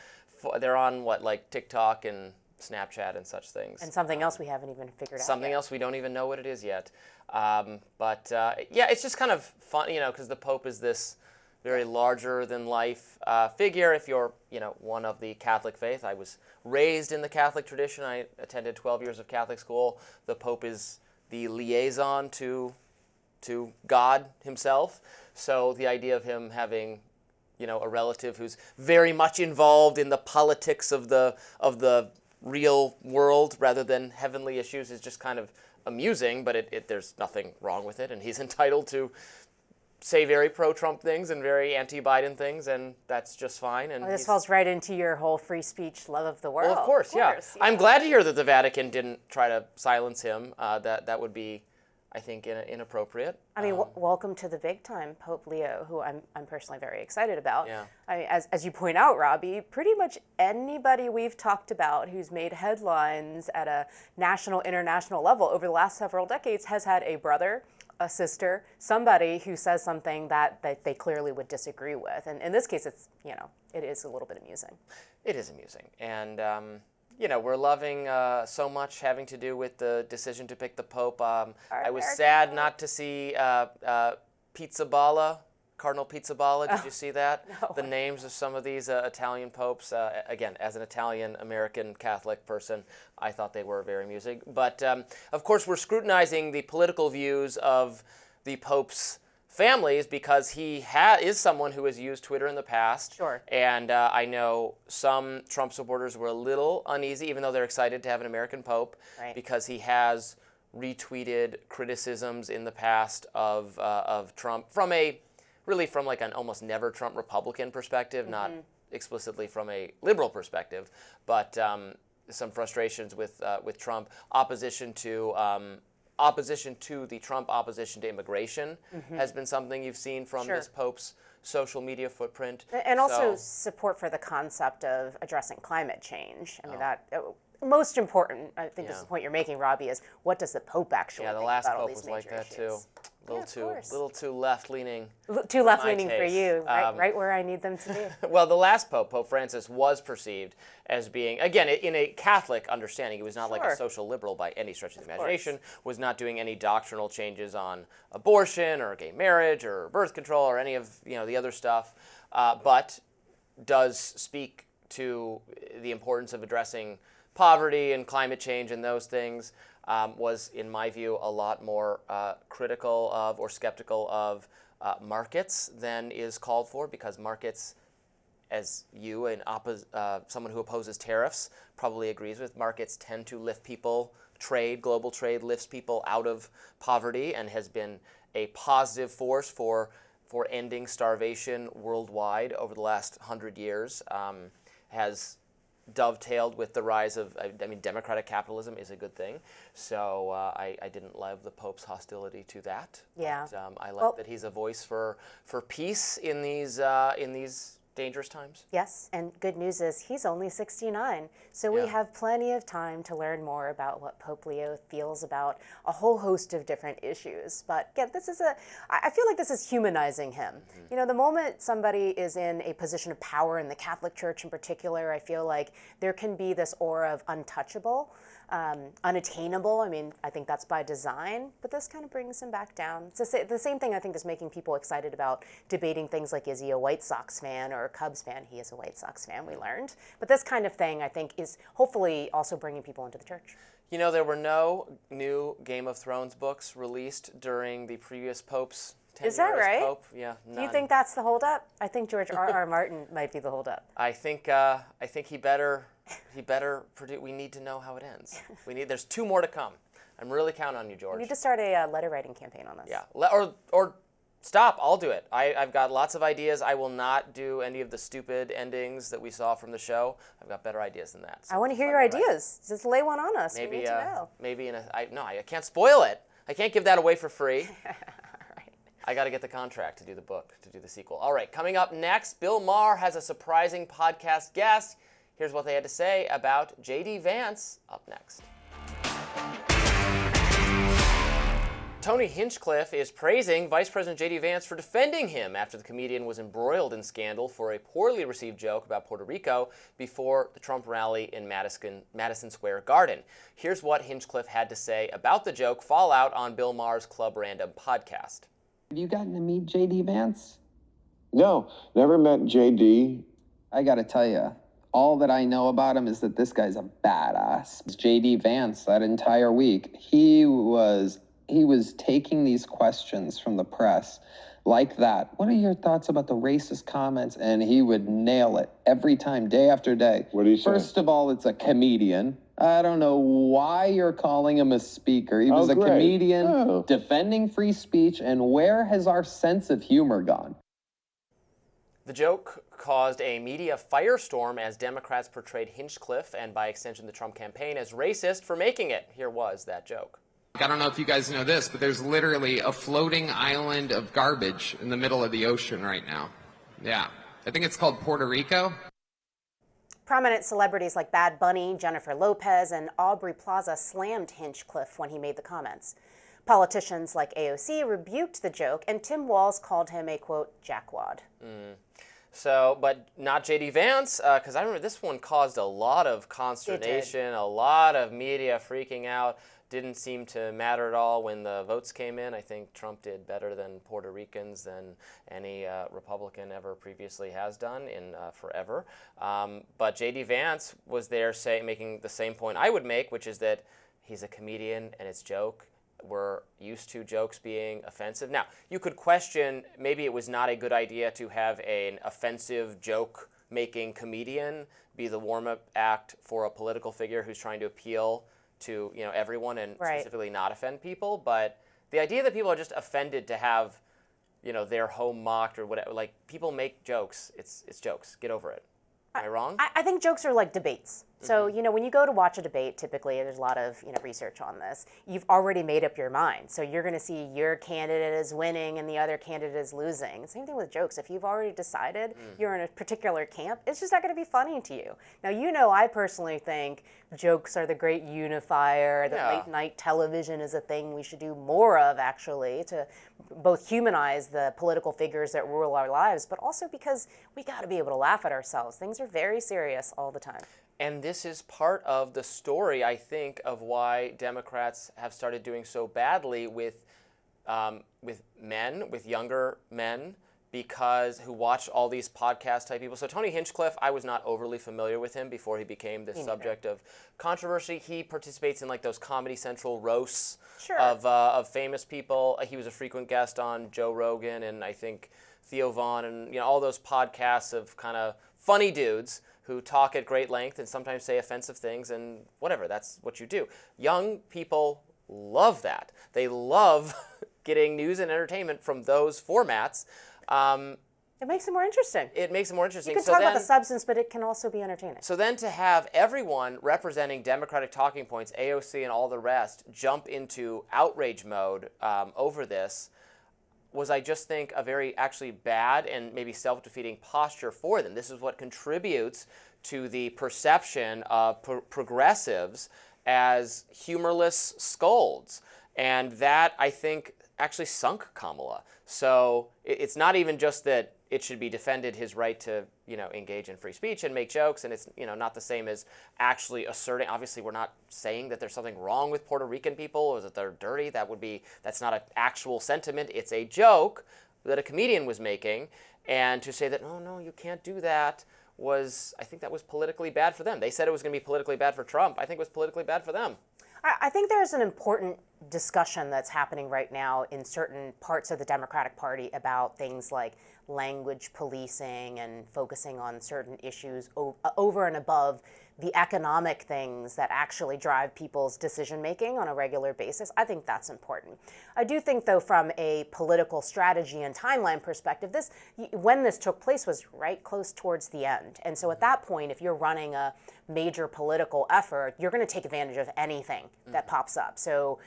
A: they're on like TikTok and Snapchat and such things.
B: And something else we haven't even figured out
A: Something
B: yet.
A: else we don't even know what it is yet. Yeah, it's just kind of fun, because the Pope is this very larger-than-life figure. If you're, one of the Catholic faith, I was raised in the Catholic tradition. I attended 12 years of Catholic school. The Pope is the liaison to God himself. So the idea of him having, a relative who's very much involved in the politics of the real world rather than heavenly issues is just kind of amusing. But there's nothing wrong with it, and he's entitled to say very pro-Trump things and very anti-Biden things, and that's just fine. And
B: this falls right into your whole free speech, love of the world.
A: Well, of course, yeah. I'm glad to hear that the Vatican didn't try to silence him. That would be, I think, inappropriate.
B: I mean, welcome to the big time, Pope Leo, who I'm personally very excited about.
A: Yeah.
B: I mean, as you point out, Robbie, pretty much anybody we've talked about who's made headlines at a national, international level over the last several decades has had a brother, a sister, somebody who says something that they clearly would disagree with. And in this case, it's, it is a little bit amusing.
A: It is amusing. And, we're loving so much having to do with the decision to pick the Pope. I was sad not to see Pizza Balla Cardinal Pizzaballa, did you see that?
B: No.
A: The names of some of these Italian popes, again, as an Italian-American Catholic person, I thought they were very amusing. But, of course, we're scrutinizing the political views of the Pope's families because he is someone who has used Twitter in the past.
B: Sure.
A: And I know some Trump supporters were a little uneasy, even though they're excited to have an American Pope,
B: Right.
A: because he has retweeted criticisms in the past of Trump from like an almost never Trump Republican perspective, not explicitly from a liberal perspective, but some frustrations with Trump, opposition to the Trump opposition to immigration has been something you've seen from
B: Sure.
A: this Pope's social media footprint.
B: And also
A: So-
B: support for the concept of addressing climate change. I mean, that most important, I think this is the point you're making, Robbie, is what does the Pope actually
A: yeah, the
B: think
A: last
B: about all
A: Pope
B: these
A: was like
B: major
A: that
B: issues?
A: too.
B: Of
A: Little too left-leaning.
B: Too left-leaning for
A: taste.
B: you, right where I need them to be.
A: Well, the last Pope, Pope Francis, was perceived as being, again, in a Catholic understanding, he was not like a
B: Sure.
A: social liberal by any stretch of the imagination, was not doing any doctrinal changes on abortion or gay marriage or birth control or any of the other stuff, but does speak to the importance of addressing poverty and climate change and those things. Was, in my view, a lot more critical of or skeptical of markets than is called for, because markets, as you and someone who opposes tariffs probably agrees with, markets tend to lift people. Global trade lifts people out of poverty and has been a positive force for ending starvation worldwide over the last 100 years. Has dovetailed with the rise of, democratic capitalism is a good thing. So I didn't love the Pope's hostility to that.
B: Yeah.
A: But, I like that he's a voice for peace in these dangerous times.
B: Yes, and good news is he's only 69, so we
A: Yeah.
B: have plenty of time to learn more about what Pope Leo feels about a whole host of different issues. But again, I feel like this is humanizing him. You know, the moment somebody is in a position of power in the Catholic Church in particular, I feel like there can be this aura of untouchable, unattainable. I mean, I think that's by design, but this kind of brings him back down. It's the same thing I think is making people excited about debating things like, is he a White Sox fan or a Cubs fan? He is a White Sox fan, we learned. But this kind of thing, I think, is hopefully also bringing people into the church.
A: You know, there were no new Game of Thrones books released during the previous Pope's tenure
B: Is that
A: as
B: right?
A: Pope. Yeah, none.
B: Do you think that's the holdup? I think George R.R. Martin might be the holdup.
A: I think he better produce. We need to know how it ends. There's 2 more to come. I'm really counting on you, George.
B: We need to start a letter writing campaign on this.
A: Yeah, or stop. I'll do it. I've got lots of ideas. I will not do any of the stupid endings that we saw from the show. I've got better ideas than that. So
B: I want to hear your ideas. Just lay one on us.
A: maybe
B: we need to know.
A: maybe I can't spoil it. I can't give that away for free.
B: Right.
A: I got to get the contract to do the book, to do the sequel. All right, coming up next, Bill Maher has a surprising podcast guest. Here's what they had to say about J.D. Vance up next. Tony Hinchcliffe is praising Vice President J.D. Vance for defending him after the comedian was embroiled in scandal for a poorly received joke about Puerto Rico before the Trump rally in Madison Square Garden. Here's what Hinchcliffe had to say about the joke, fallout on Bill Maher's Club Random podcast.
H: Have you gotten to meet J.D. Vance?
I: No, never met JD.
H: I gotta tell you, all that I know about him is that this guy's a badass. J.D. Vance, that entire week, he was taking these questions from the press like that. What are your thoughts about the racist comments? And he would nail it every time, day after day.
I: What do you say?
H: First of all, it's a comedian. I don't know why you're calling him a speaker. He was a
I: great.
H: comedian defending free speech, and where has our sense of humor gone?
A: The joke caused a media firestorm as Democrats portrayed Hinchcliffe, and by extension the Trump campaign, as racist for making it. Here was that joke.
J: I don't know if you guys know this, but there's literally a floating island of garbage in the middle of the ocean right now. Yeah. I think it's called Puerto Rico.
B: Prominent celebrities like Bad Bunny, Jennifer Lopez, and Aubrey Plaza slammed Hinchcliffe when he made the comments. Politicians like AOC rebuked the joke, and Tim Walz called him a, quote, jackwad.
A: So, but not J.D. Vance, because I remember this one caused a lot of consternation, a lot of media freaking out. didn't seem to matter at all when the votes came in. I think Trump did better than Puerto Ricans than any Republican ever previously has done in forever. But J.D. Vance was there making the same point I would make, which is that he's a comedian and it's joke. We're used to jokes being offensive. Now, you could question maybe it was not a good idea to have an offensive joke-making comedian be the warm-up act for a political figure who's trying to appeal to everyone and specifically not offend people. But the idea that people are just offended to have their home mocked or whatever, like, people make jokes. It's jokes. Get over it. Am I wrong?
B: I think jokes are like debates. So, when you go to watch a debate, typically there's a lot of, research on this. You've already made up your mind. So you're going to see your candidate is winning and the other candidate is losing. Same thing with jokes. If you've already decided you're in a particular camp, it's just not going to be funny to you. Now, I personally think jokes are the great unifier, that late night television is a thing we should do more of, actually, to both humanize the political figures that rule our lives, but also because we got to be able to laugh at ourselves. Things are very serious all the time.
A: And this is part of the story, I think, of why Democrats have started doing so badly with younger men, because who watch all these podcast type people. So Tony Hinchcliffe, I was not overly familiar with him before he became the subject of controversy. He participates in like those Comedy Central roasts of famous people. He was a frequent guest on Joe Rogan and I think Theo Vaughn and all those podcasts of kind of funny dudes who talk at great length and sometimes say offensive things, and whatever, that's what you do. Young people love that. They love getting news and entertainment from those formats.
B: It makes it more interesting.
A: It makes it more interesting.
B: You can talk about the substance, but it can also be entertaining.
A: So then to have everyone representing Democratic talking points, AOC and all the rest, jump into outrage mode over this was, I just think, a very actually bad and maybe self-defeating posture for them. This is what contributes to the perception of progressives as humorless scolds. And that, I think, actually sunk Kamala. So it's not even just that it should be defended his right to, engage in free speech and make jokes, and it's, not the same as actually asserting. Obviously, we're not saying that there's something wrong with Puerto Rican people or that they're dirty. That's not an actual sentiment. It's a joke that a comedian was making, and to say that, no, you can't do that I think that was politically bad for them. They said it was going to be politically bad for Trump. I think it was politically bad for them.
B: I think there's an important discussion that's happening right now in certain parts of the Democratic Party about things like language policing and focusing on certain issues over and above the economic things that actually drive people's decision making on a regular basis. I think that's important. I do think, though, from a political strategy and timeline perspective, when this took place was right close towards the end. And so at that point, if you're running a major political effort, you're going to take advantage of anything that pops up. So,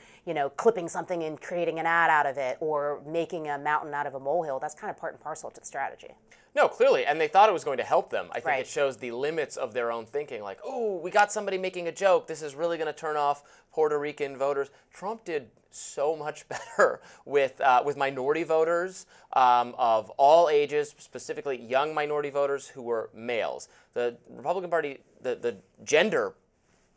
B: clipping something and creating an ad out of it, or making a mountain out of a molehill, that's kind of part and parcel to the strategy.
A: No, clearly, and they thought it was going to help them. I think it shows the limits of their own thinking, like, oh, we got somebody making a joke. This is really going to turn off Puerto Rican voters. Trump did so much better with minority voters of all ages, specifically young minority voters who were males. The Republican Party, the gender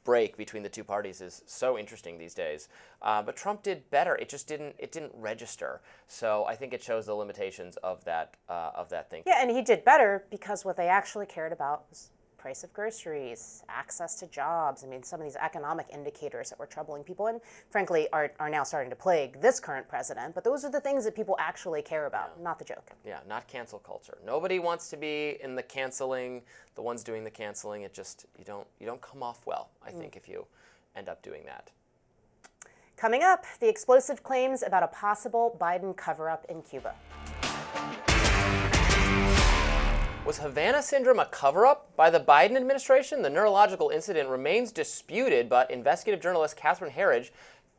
A: break between the two parties is so interesting these days. But Trump did better. It just didn't register. So I think it shows the limitations of that thinking.
B: Yeah, and he did better because what they actually cared about was price of groceries, access to jobs. I mean, some of these economic indicators that were troubling people and frankly are now starting to plague this current president. But those are the things that people actually care about, not the joke.
A: Yeah, not cancel culture. Nobody wants to be in the canceling, the ones doing the canceling. It just, you don't come off well, I think, if you end up doing that.
B: Coming up, the explosive claims about a possible Biden cover-up in Cuba.
A: Was Havana syndrome a cover-up by the Biden administration? The neurological incident remains disputed, but investigative journalist Catherine Herridge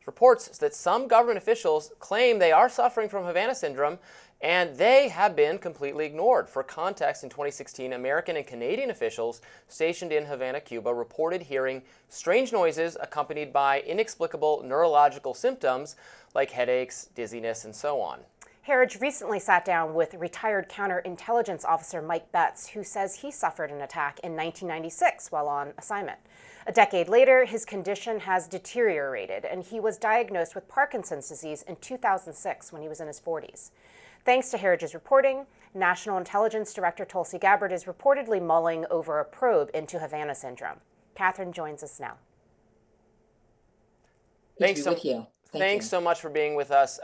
A: reports that some government officials claim they are suffering from Havana syndrome, and they have been completely ignored. For context, in 2016, American and Canadian officials stationed in Havana, Cuba, reported hearing strange noises accompanied by inexplicable neurological symptoms like headaches, dizziness, and so on.
B: Herridge recently sat down with retired counterintelligence officer Mike Betts, who says he suffered an attack in 1996 while on assignment. A decade later, his condition has deteriorated, and he was diagnosed with Parkinson's disease in 2006 when he was in his 40s. Thanks to Herridge's reporting, National Intelligence Director Tulsi Gabbard is reportedly mulling over a probe into Havana syndrome. Catherine joins us now.
A: Thanks so much for being with us.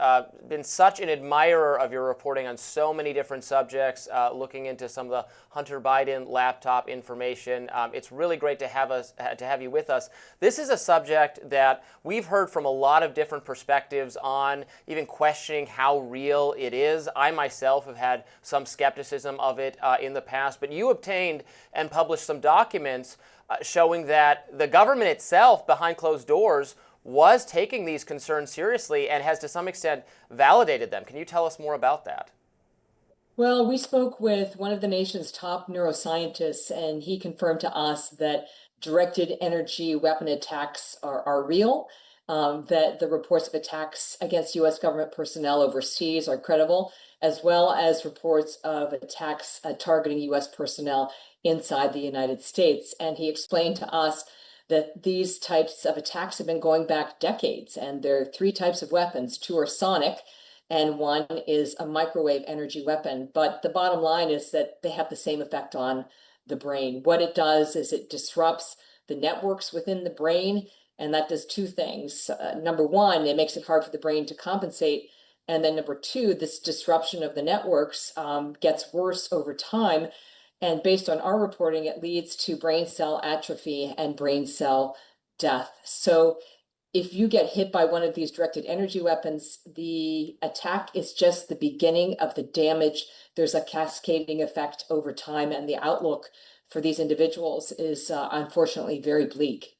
A: Been such an admirer of your reporting on so many different subjects, looking into some of the Hunter Biden laptop information. It's really great to have you with us. This is a subject that we've heard from a lot of different perspectives on, even questioning how real it is. I myself have had some skepticism of it in the past, but you obtained and published some documents showing that the government itself, behind closed doors, was taking these concerns seriously and has to some extent validated them. Can you tell us more about that?
K: Well, we spoke with one of the nation's top neuroscientists, and he confirmed to us that directed energy weapon attacks are real, that the reports of attacks against U.S. government personnel overseas are credible, as well as reports of attacks targeting U.S. personnel inside the United States. And he explained to us that these types of attacks have been going back decades, and there are three types of weapons. Two are sonic, and one is a microwave energy weapon. But the bottom line is that they have the same effect on the brain. What it does is it disrupts the networks within the brain, and that does two things. Number one, it makes it hard for the brain to compensate. And then number two, this disruption of the networks gets worse over time. And based on our reporting, it leads to brain cell atrophy and brain cell death. So if you get hit by one of these directed energy weapons, the attack is just the beginning of the damage. There's a cascading effect over time, and the outlook for these individuals is unfortunately very bleak.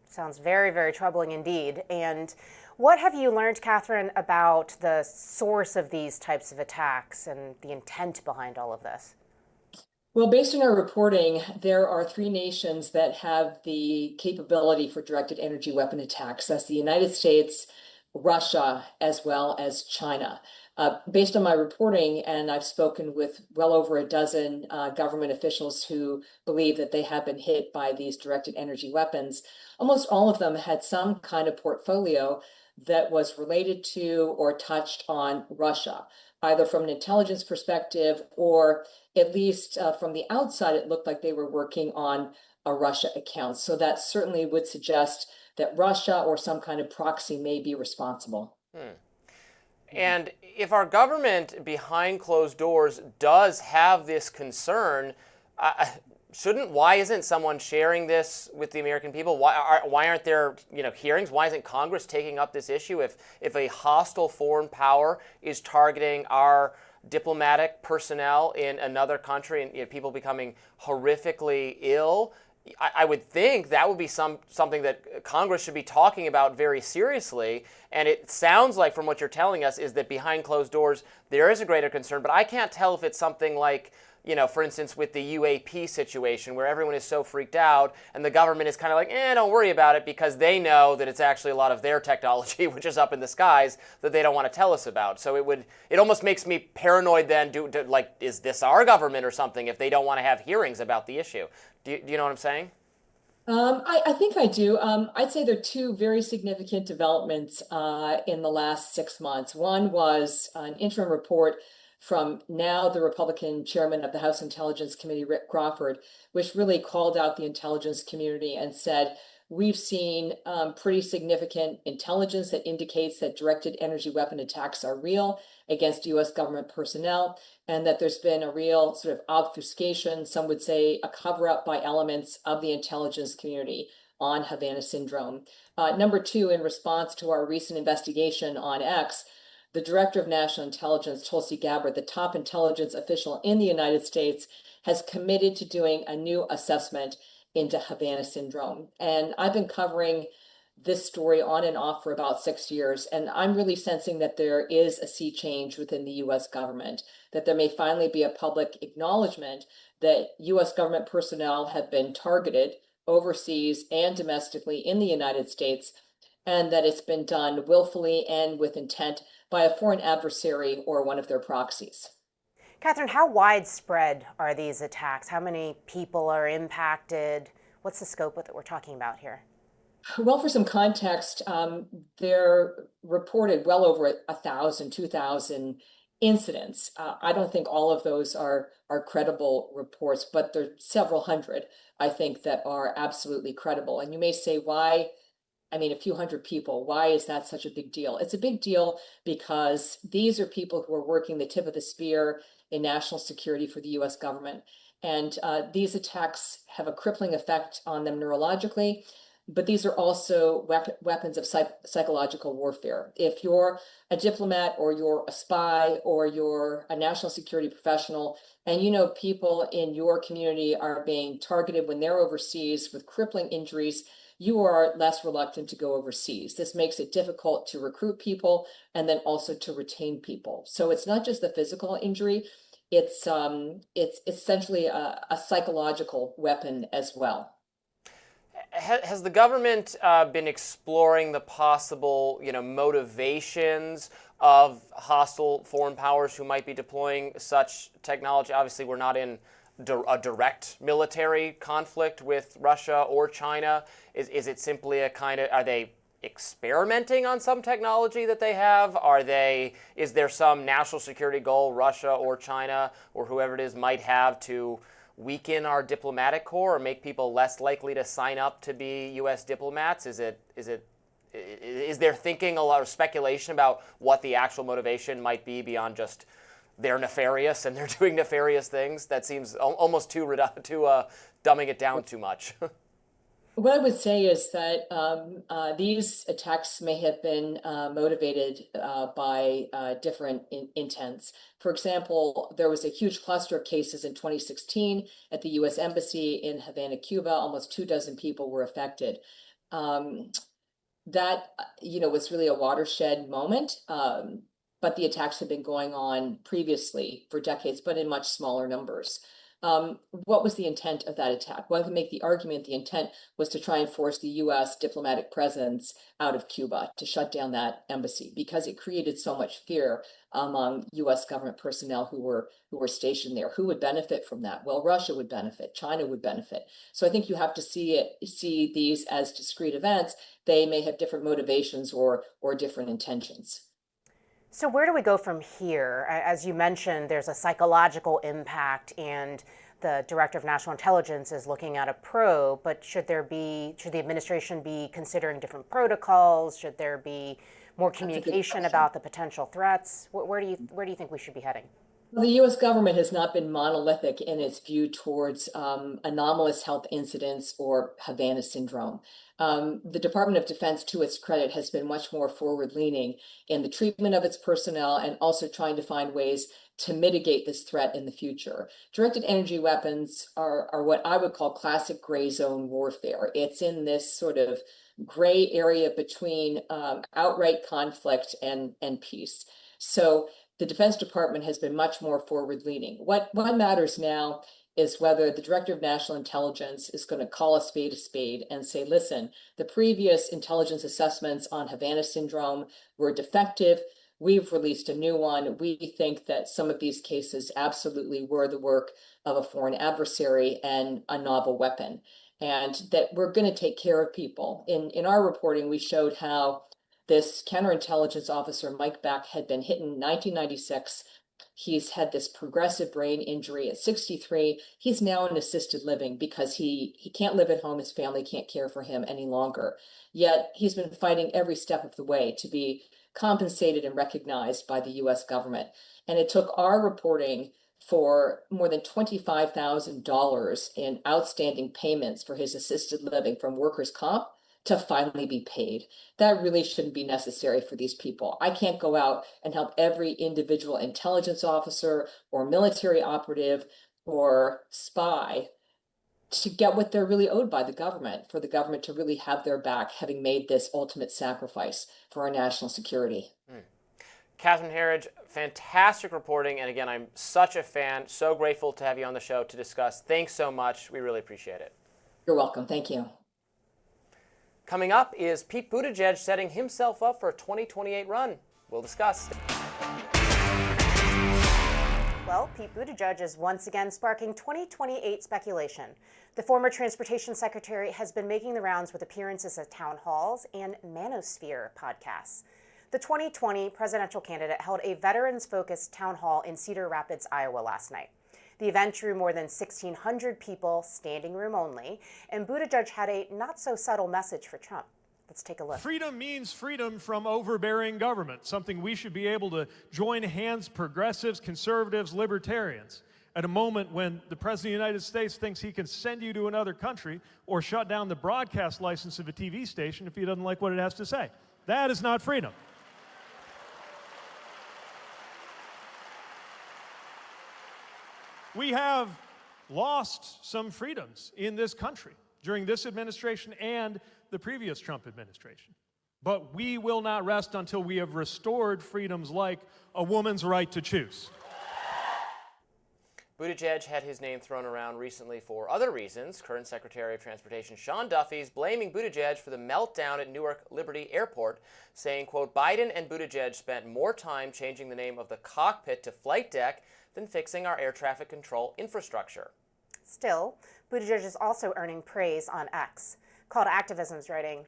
B: Sounds very, very troubling indeed. And what have you learned, Catherine, about the source of these types of attacks and the intent behind all of this?
K: Well, based on our reporting, there are three nations that have the capability for directed energy weapon attacks. That's the United States, Russia, as well as China. Based on my reporting, and I've spoken with well over a dozen government officials who believe that they have been hit by these directed energy weapons, almost all of them had some kind of portfolio that was related to or touched on Russia, either from an intelligence perspective or at least from the outside, it looked like they were working on a Russia account. So that certainly would suggest that Russia or some kind of proxy may be responsible.
A: And if our government behind closed doors does have this concern, why isn't someone sharing this with the American people? Why aren't there hearings? Why isn't Congress taking up this issue? If a hostile foreign power is targeting our diplomatic personnel in another country and people becoming horrifically ill, I would think that would be something that Congress should be talking about very seriously. And it sounds like from what you're telling us is that behind closed doors there is a greater concern, but I can't tell if it's something like, for instance, with the UAP situation where everyone is so freaked out and the government is kind of like, don't worry about it, because they know that it's actually a lot of their technology, which is up in the skies, that they don't want to tell us about. So it almost makes me paranoid then, is this our government or something if they don't want to have hearings about the issue? Do you know what I'm saying?
K: I think I do. I'd say there are two very significant developments in the last 6 months. One was an interim report from now the Republican chairman of the House Intelligence Committee, Rick Crawford, which really called out the intelligence community and said, we've seen pretty significant intelligence that indicates that directed energy weapon attacks are real against U.S. government personnel, and that there's been a real sort of obfuscation, some would say a cover-up by elements of the intelligence community on Havana syndrome. Number two, in response to our recent investigation on X, the Director of National Intelligence, Tulsi Gabbard, the top intelligence official in the United States, has committed to doing a new assessment into Havana syndrome. And I've been covering this story on and off for about 6 years, and I'm really sensing that there is a sea change within the U.S. government, that there may finally be a public acknowledgement that U.S. government personnel have been targeted overseas and domestically in the United States, and that it's been done willfully and with intent by a foreign adversary or one of their proxies.
B: Catherine, how widespread are these attacks? How many people are impacted? What's the scope that we're talking about here?
K: Well, for some context, they're reported well over 1,000, 2,000 incidents. I don't think all of those are credible reports, but there are several hundred, I think, that are absolutely credible. And you may say, why? I mean, a few hundred people. Why is that such a big deal? It's a big deal because these are people who are working the tip of the spear in national security for the US government. And these attacks have a crippling effect on them neurologically, but these are also weapons of psychological warfare. If you're a diplomat or you're a spy or you're a national security professional, and you know people in your community are being targeted when they're overseas with crippling injuries, you are less reluctant to go overseas. This makes it difficult to recruit people and then also to retain people. So it's not just the physical injury, it's essentially a psychological weapon as well.
A: Has the government been exploring the possible, motivations of hostile foreign powers who might be deploying such technology? Obviously, we're not in a direct military conflict with Russia or China. Is it simply are they experimenting on some technology that they have? Is there some national security goal Russia or China or whoever it is might have to weaken our diplomatic corps or make people less likely to sign up to be U.S. diplomats? Is there thinking, a lot of speculation about what the actual motivation might be beyond just they're nefarious and they're doing nefarious things? That seems almost too dumbing it down too much.
K: What I would say is that these attacks may have been motivated by different intents. For example, there was a huge cluster of cases in 2016 at the U.S. Embassy in Havana, Cuba. Almost 24 people were affected. That was really a watershed moment. But the attacks had been going on previously for decades, but in much smaller numbers. What was the intent of that attack? One can make the argument the intent was to try and force the U.S. diplomatic presence out of Cuba, to shut down that embassy, because it created so much fear among U.S. government personnel who were stationed there. Who would benefit from that? Well, Russia would benefit, China would benefit. So I think you have to see these as discrete events. They may have different motivations or different intentions.
B: So where do we go from here? As you mentioned, there's a psychological impact, and the Director of National Intelligence is looking at a probe, but should the administration be considering different protocols? Should there be more communication about the potential threats? Where do you think we should be heading?
K: Well, the U.S. government has not been monolithic in its view towards anomalous health incidents or Havana syndrome. The Department of Defense, to its credit, has been much more forward-leaning in the treatment of its personnel and also trying to find ways to mitigate this threat in the future. Directed energy weapons are what I would call classic gray zone warfare. It's in this sort of gray area between outright conflict and peace. So the Defense Department has been much more forward-leaning. What matters now is whether the Director of National Intelligence is going to call a spade and say, listen, the previous intelligence assessments on Havana syndrome were defective. We've released a new one. We think that some of these cases absolutely were the work of a foreign adversary and a novel weapon, and that we're going to take care of people. In our reporting, we showed how this counterintelligence officer, Mike Beck, had been hit in 1996. He's had this progressive brain injury at 63. He's now in assisted living because he can't live at home. His family can't care for him any longer. Yet he's been fighting every step of the way to be compensated and recognized by the U.S. government. And it took our reporting for more than $25,000 in outstanding payments for his assisted living from workers' comp to finally be paid. That really shouldn't be necessary for these people. I can't go out and help every individual intelligence officer or military operative or spy to get what they're really owed by the government, for the government to really have their back, having made this ultimate sacrifice for our national security.
A: Catherine Herridge, fantastic reporting. And again, I'm such a fan. So grateful to have you on the show to discuss. Thanks so much. We really appreciate it.
K: You're welcome. Thank you.
A: Coming up, is Pete Buttigieg setting himself up for a 2028 run? We'll discuss.
B: Well, Pete Buttigieg is once again sparking 2028 speculation. The former transportation secretary has been making the rounds with appearances at town halls and Manosphere podcasts. The 2020 presidential candidate held a veterans-focused town hall in Cedar Rapids, Iowa last night. The event drew more than 1,600 people, standing room only, and Buttigieg had a not-so-subtle message for Trump. Let's take a look.
L: Freedom means freedom from overbearing government, something we should be able to join hands, progressives, conservatives, libertarians, at a moment when the President of the United States thinks he can send you to another country or shut down the broadcast license of a TV station if he doesn't like what it has to say. That is not freedom. We have lost some freedoms in this country during this administration and the previous Trump administration. But we will not rest until we have restored freedoms like a woman's right to choose.
A: Buttigieg had his name thrown around recently for other reasons. Current Secretary of Transportation Sean Duffy's blaming Buttigieg for the meltdown at Newark Liberty Airport, saying, quote, Biden and Buttigieg spent more time changing the name of the cockpit to flight deck than fixing our air traffic control infrastructure.
B: Still, Buttigieg is also earning praise on X. Call to Activism's writing,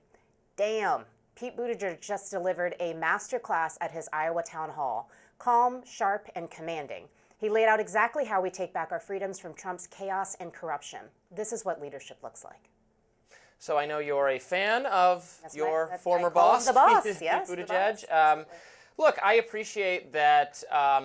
B: damn, Pete Buttigieg just delivered a masterclass at his Iowa town hall. Calm, sharp, and commanding. He laid out exactly how we take back our freedoms from Trump's chaos and corruption. This is what leadership looks like.
A: So I know you're a fan of your former
B: I call him
A: boss,
B: the boss.
A: Pete
B: Yes,
A: Buttigieg.
B: the boss.
A: Look, I appreciate that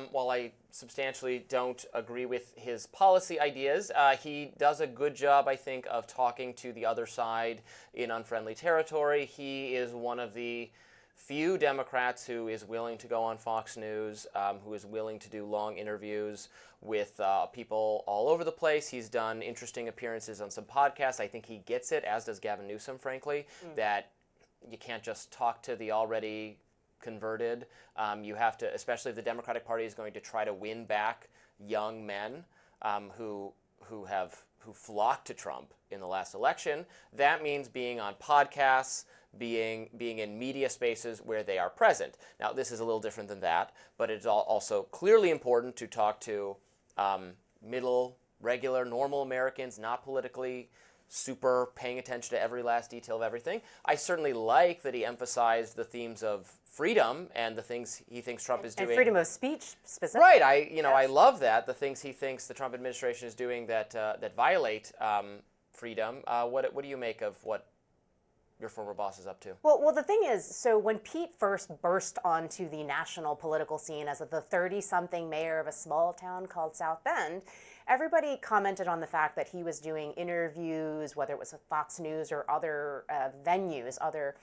A: while I substantially don't agree with his policy ideas, he does a good job, I think, of talking to the other side in unfriendly territory. He is one of the few Democrats who is willing to go on Fox News, who is willing to do long interviews with people all over the place. He's done interesting appearances on some podcasts. I think he gets it, as does Gavin Newsom, frankly, that you can't just talk to the already converted. You have to, especially if the Democratic Party is going to try to win back young men who flocked to Trump in the last election. That means being on podcasts, being in media spaces where they are present. Now, this is a little different than that, but it's also clearly important to talk to middle, regular, normal Americans, not politically super paying attention to every last detail of everything. I certainly like that he emphasized the themes of freedom and the things he thinks Trump is doing.
B: And freedom of speech, specifically.
A: Right. I love that. The things he thinks the Trump administration is doing that violate freedom. What do you make of what your former boss is up to?
B: Well, the thing is, so when Pete first burst onto the national political scene as the 30-something mayor of a small town called South Bend, everybody commented on the fact that he was doing interviews, whether it was with Fox News or other venues, other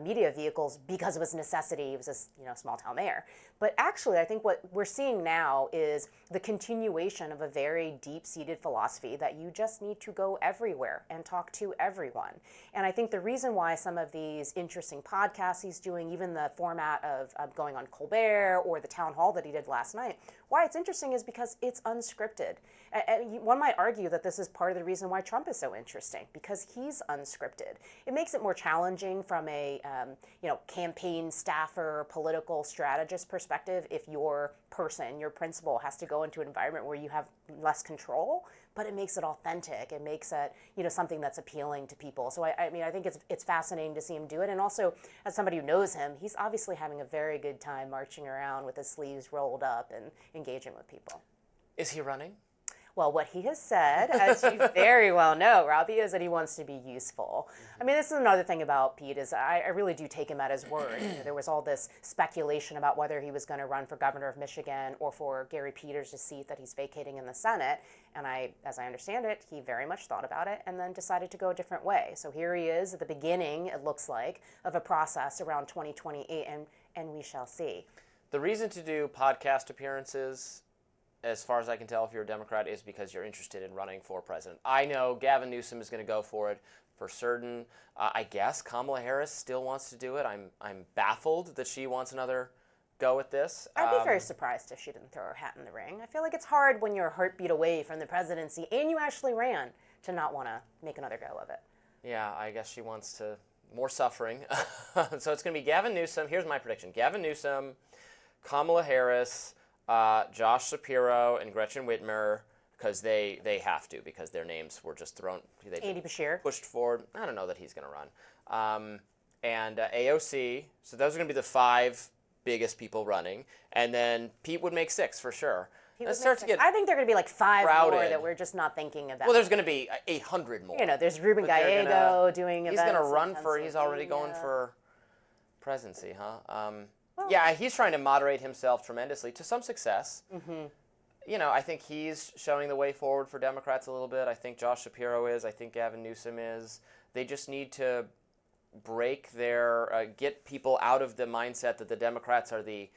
B: media vehicles, because it was necessity. He was a small town mayor. But actually, I think what we're seeing now is the continuation of a very deep-seated philosophy that you just need to go everywhere and talk to everyone. And I think the reason why some of these interesting podcasts he's doing, even the format of going on Colbert or the town hall that he did last night, why it's interesting is because it's unscripted. One might argue that this is part of the reason why Trump is so interesting, because he's unscripted. It makes it more challenging from a campaign staffer, political strategist perspective if your person, your principal, has to go into an environment where you have less control, but it makes it authentic. It makes it something that's appealing to people. So I think it's fascinating to see him do it. And also, as somebody who knows him, he's obviously having a very good time marching around with his sleeves rolled up and engaging with people.
A: Is he running?
B: Well, what he has said, as you very well know, Robbie, is that he wants to be useful. I mean, this is another thing about Pete, is I really do take him at his word. There was all this speculation about whether he was going to run for governor of Michigan or for Gary Peters' seat that he's vacating in the Senate. And as I understand it, he very much thought about it and then decided to go a different way. So here he is at the beginning, it looks like, of a process around 2028, and we shall see.
A: The reason to do podcast appearances, as far as I can tell, if you're a Democrat, is because you're interested in running for president. I know Gavin Newsom is going to go for it for certain. I guess Kamala Harris still wants to do it. I'm baffled that she wants another go at this.
B: I'd be very surprised if she didn't throw her hat in the ring. I feel like it's hard when you're a heartbeat away from the presidency and you actually ran to not want to make another go of it.
A: Yeah, I guess she wants to more suffering. So it's going to be Gavin Newsom. Here's my prediction. Gavin Newsom, Kamala Harris, Josh Shapiro, and Gretchen Whitmer, because they have to, because their names were just thrown.
B: Andy Bashir.
A: Pushed forward. I don't know that he's going to run. And AOC. So those are going to be the 5 biggest people running. And then Pete would make 6 for sure.
B: I think there are going to be like 5
A: crowded.
B: more that we're just not thinking about.
A: Well, there's going to be 800 more.
B: You know, there's Ruben Gallego doing events.
A: He's going to run for, he's already going for presidency, huh? Yeah, he's trying to moderate himself tremendously to some success. Mm-hmm. You know, I think he's showing the way forward for Democrats a little bit. I think Josh Shapiro is. I think Gavin Newsom is. They just need to break get people out of the mindset that the Democrats are the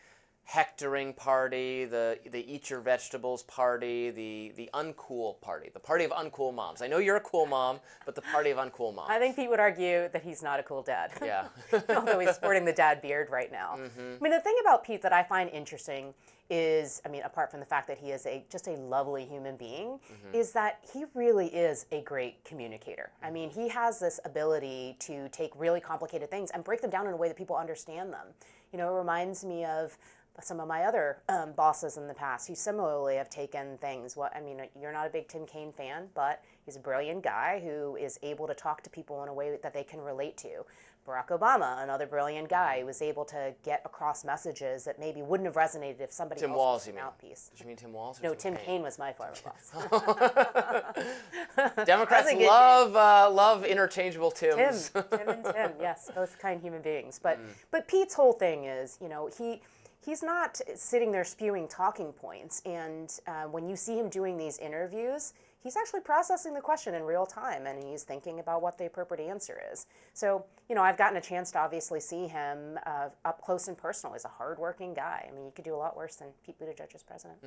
A: hectoring party, the eat your vegetables party, the uncool party, the party of uncool moms. I know you're a cool mom, but the party of uncool moms.
B: I think Pete would argue that he's not a cool dad.
A: Yeah.
B: Although he's sporting the dad beard right now. Mm-hmm. I mean, the thing about Pete that I find interesting is, I mean, apart from the fact that he is just a lovely human being, is that he really is a great communicator. I mean, he has this ability to take really complicated things and break them down in a way that people understand them. You know, it reminds me of some of my other bosses in the past who similarly have taken things. I mean, you're not a big Tim Kaine fan, but he's a brilliant guy who is able to talk to people in a way that they can relate to. Barack Obama, another brilliant guy, who was able to get across messages that maybe wouldn't have resonated if somebody
A: Tim
B: else
A: Walz,
B: was
A: you
B: an
A: mean?
B: mouthpiece.
A: Did you mean Tim Walz? Or
B: No, Tim Kaine was my former boss.
A: Democrats love interchangeable Tims.
B: Tim and Tim, yes, both kind human beings. But Pete's whole thing is, you know, he's not sitting there spewing talking points. And when you see him doing these interviews, he's actually processing the question in real time, and he's thinking about what the appropriate answer is. So, you know, I've gotten a chance to obviously see him up close and personal. He's a hardworking guy. I mean, you could do a lot worse than Pete Buttigieg as president.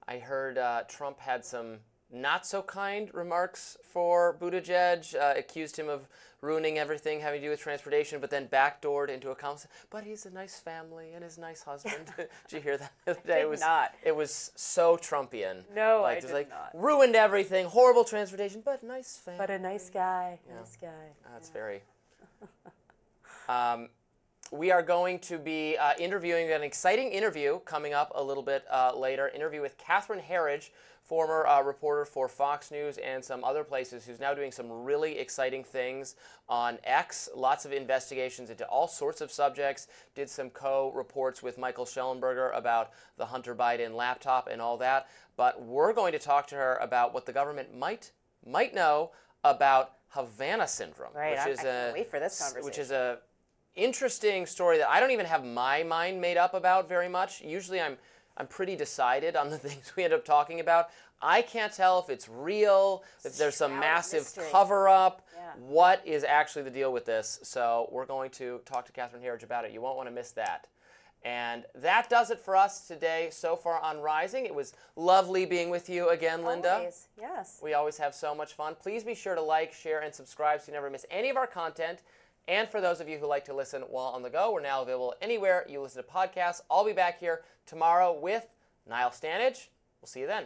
A: I heard Trump had some not so kind remarks for Buttigieg, accused him of ruining everything having to do with transportation, but then backdoored into a conversation. But he's a nice family and his nice husband. Did you hear that the other day? It was so Trumpian.
B: No,
A: like,
B: I did not.
A: Ruined everything, horrible transportation, but nice family.
B: But a nice guy,
A: Yeah.
B: nice guy.
A: That's very... We are going to be interviewing an exciting interview coming up a little bit later. Interview with Catherine Herridge, former reporter for Fox News and some other places, who's now doing some really exciting things on X. Lots of investigations into all sorts of subjects. Did some co-reports with Michael Schellenberger about the Hunter Biden laptop and all that. But we're going to talk to her about what the government might know about Havana syndrome,
B: Right, I can't wait for this conversation.
A: which is a interesting story that I don't even have my mind made up about very much. Usually I'm pretty decided on the things we end up talking about. I can't tell if it's real, if there's some massive cover-up, what is actually the deal with this. So we're going to talk to Catherine Herridge about it. You won't want to miss that. And that does it for us today so far on Rising. It was lovely being with you again, Linda.
B: Always, yes.
A: We always have so much fun. Please be sure to like, share, and subscribe so you never miss any of our content. And for those of you who like to listen while on the go, we're now available anywhere you listen to podcasts. I'll be back here tomorrow with Niall Stanage. We'll see you then.